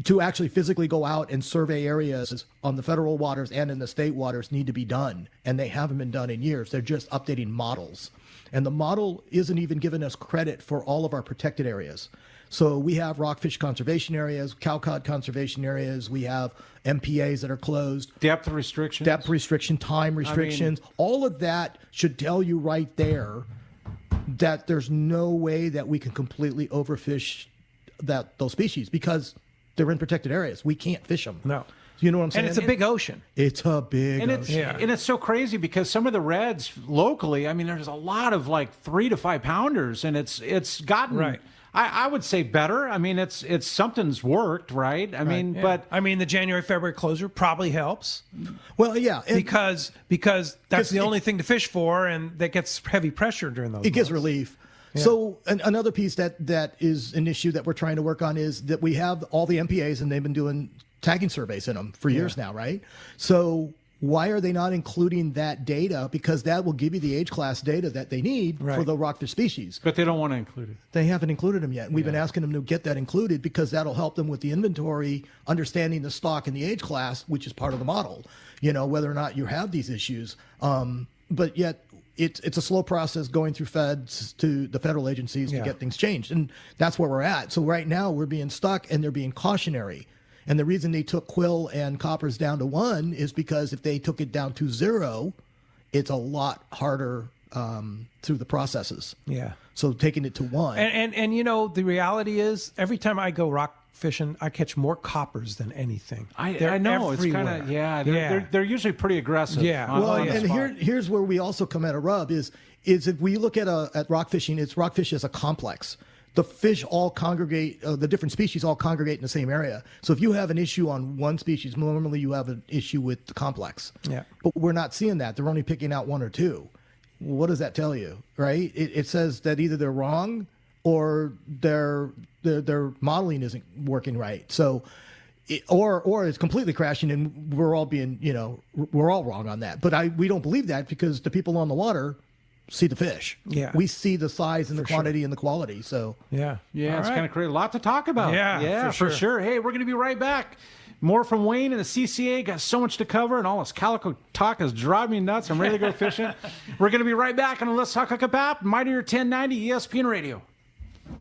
to actually physically go out and survey areas on the federal waters and in the state waters need to be done, and they haven't been done in years. They're just updating models. And the model isn't even giving us credit for all of our protected areas. So we have rockfish conservation areas, cowcod conservation areas. We have MPAs that are closed. Depth restrictions. Depth restriction, time restrictions. All of that should tell you right there that there's no way that we can completely overfish those species because they're in protected areas. We can't fish them. No. You know what I'm saying? And it's a big ocean. It's a big ocean. And it's so crazy because some of the reds locally, I mean, there's a lot of like 3 to 5 pounders, and it's gotten, right. I would say better. I mean, it's something's worked, right? I mean, but I mean, the January-February closure probably helps. Well, yeah, because that's the only thing to fish for, and that gets heavy pressure during those. It gives relief. Yeah. So another piece that is an issue that we're trying to work on is that we have all the MPAs, and they've been doing tagging surveys in them for years now, right? So why are they not including that data? Because that will give you the age class data that they need for the rockfish species. But they don't want to include it. They haven't included them yet. And we've been asking them to get that included because that'll help them with the inventory, understanding the stock and the age class, which is part of the model, whether or not you have these issues. But yet it's a slow process going through feds to the federal agencies to get things changed. And that's where we're at. So right now we're being stuck and they're being cautionary. And the reason they took quill and coppers down to 1 is because if they took it down to 0, it's a lot harder through the processes. Yeah. So taking it to 1. And the reality is every time I go rock fishing, I catch more coppers than anything. I know. Everywhere. It's kind of, they're usually pretty aggressive. Yeah. Well, and here's where we also come at a rub is if we look at rock fishing, it's rockfish as a complex. The fish all congregate, the different species all congregate in the same area. So if you have an issue on one species, normally you have an issue with the complex. Yeah. But we're not seeing that. They're only picking out 1 or 2. What does that tell you, right? It says that either they're wrong or their modeling isn't working right. So, or it's completely crashing, and we're all being, we're all wrong on that. But we don't believe that because the people on the water see the fish. Yeah. We see the size and the quantity and the quality. So yeah, it's kind of crazy. A lot to talk about. Yeah, for sure. Hey, we're going to be right back. More from Wayne and the CCA. Got so much to cover, and all this calico talk is driving me nuts. I'm ready to go fishing. We're going to be right back on the Let's Talk Hookup app, Mightier 1090 ESPN Radio.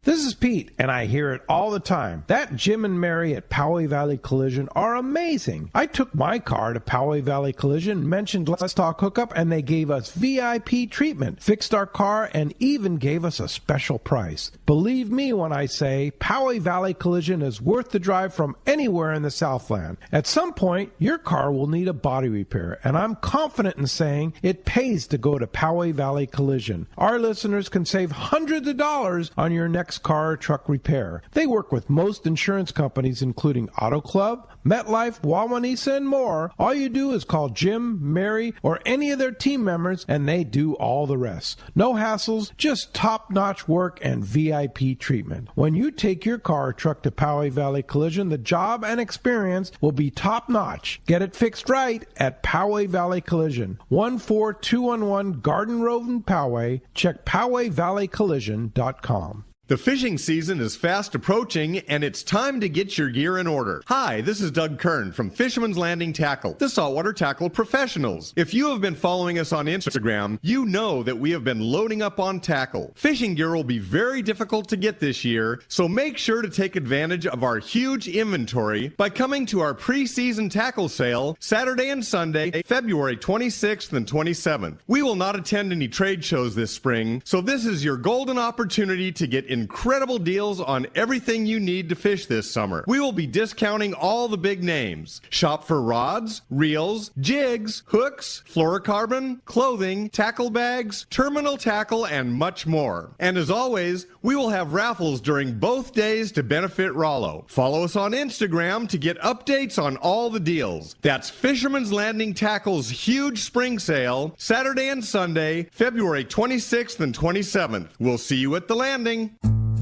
This is Pete, and I hear it all the time. That Jim and Mary at Poway Valley Collision are amazing. I took my car to Poway Valley Collision, mentioned Let's Talk Hookup, and they gave us VIP treatment, fixed our car, and even gave us a special price. Believe me when I say Poway Valley Collision is worth the drive from anywhere in the Southland. At some point, your car will need a body repair, and I'm confident in saying it pays to go to Poway Valley Collision. Our listeners can save hundreds of dollars on your next complex car or truck repair. They work with most insurance companies, including Auto Club, MetLife, Wawanesa, and more. All you do is call Jim, Mary, or any of their team members, and they do all the rest. No hassles, just top-notch work and VIP treatment. When you take your car or truck to Poway Valley Collision, the job and experience will be top-notch. Get it fixed right at Poway Valley Collision, 14211 Garden Road in Poway. Check PowayValleyCollision.com. The fishing season is fast approaching, and it's time to get your gear in order. Hi, this is Doug Kern from Fisherman's Landing Tackle, the saltwater tackle professionals. If you have been following us on Instagram, you know that we have been loading up on tackle. Fishing gear will be very difficult to get this year, so make sure to take advantage of our huge inventory by coming to our pre-season tackle sale Saturday and Sunday, February 26th and 27th. We will not attend any trade shows this spring, so this is your golden opportunity to get incredible deals on everything you need to fish this summer. We will be discounting all the big names. Shop for rods, reels, jigs, hooks, fluorocarbon, clothing, tackle bags, terminal tackle, and much more. And as always, we will have raffles during both days to benefit Rollo. Follow us on Instagram to get updates on all the deals. That's Fisherman's Landing Tackle's huge spring sale, Saturday and Sunday, February 26th and 27th. We'll see you at the landing.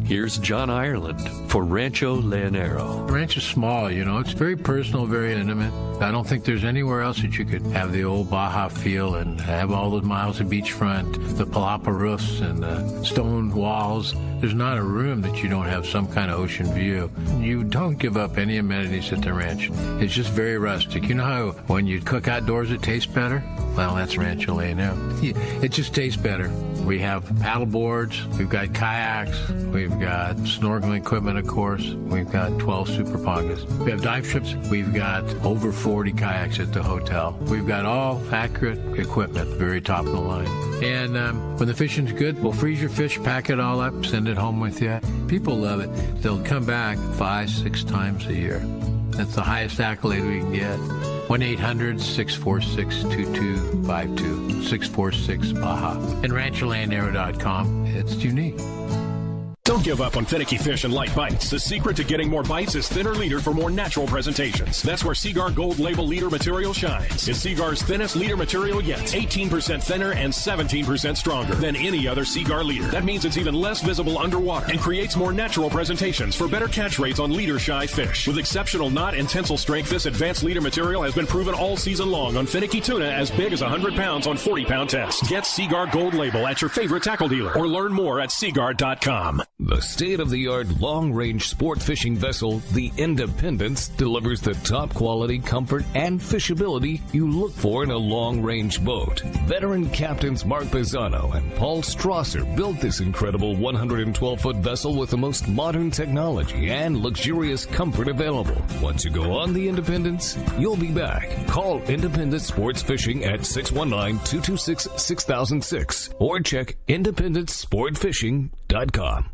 Here's John Ireland for Rancho Leonero. The ranch is small, you know. It's very personal, very intimate. I don't think there's anywhere else that you could have the old Baja feel and have all those miles of beachfront, the palapa roofs and the stone walls. There's not a room that you don't have some kind of ocean view. You don't give up any amenities at the ranch. It's just very rustic. You know how when you cook outdoors it tastes better? Well, that's Rancho Leonero. It just tastes better. We have paddle boards, we've got kayaks, we've got snorkeling equipment, of course. We've got 12 super pongas. We have dive trips. We've got over 40 kayaks at the hotel. We've got all accurate equipment, very top of the line. And when the fishing's good, we'll freeze your fish, pack it all up, send it home with you. People love it. They'll come back 5-6 times a year. That's the highest accolade we can get. 1-800-646-2252, 646-BAJA. And RanchoLeonero.com. It's unique. Don't give up on finicky fish and light bites. The secret to getting more bites is thinner leader for more natural presentations. That's where Seaguar Gold Label leader material shines. It's Seaguar's thinnest leader material yet. 18% thinner and 17% stronger than any other Seaguar leader. That means it's even less visible underwater and creates more natural presentations for better catch rates on leader-shy fish. With exceptional knot and tensile strength, this advanced leader material has been proven all season long on finicky tuna as big as 100 pounds on 40-pound tests. Get Seaguar Gold Label at your favorite tackle dealer or learn more at Seaguar.com. The state-of-the-art long-range sport fishing vessel, the Independence, delivers the top quality, comfort, and fishability you look for in a long-range boat. Veteran captains Mark Pisano and Paul Strasser built this incredible 112-foot vessel with the most modern technology and luxurious comfort available. Once you go on the Independence, you'll be back. Call Independence Sports Fishing at 619-226-6006 or check IndependenceSportFishing.com.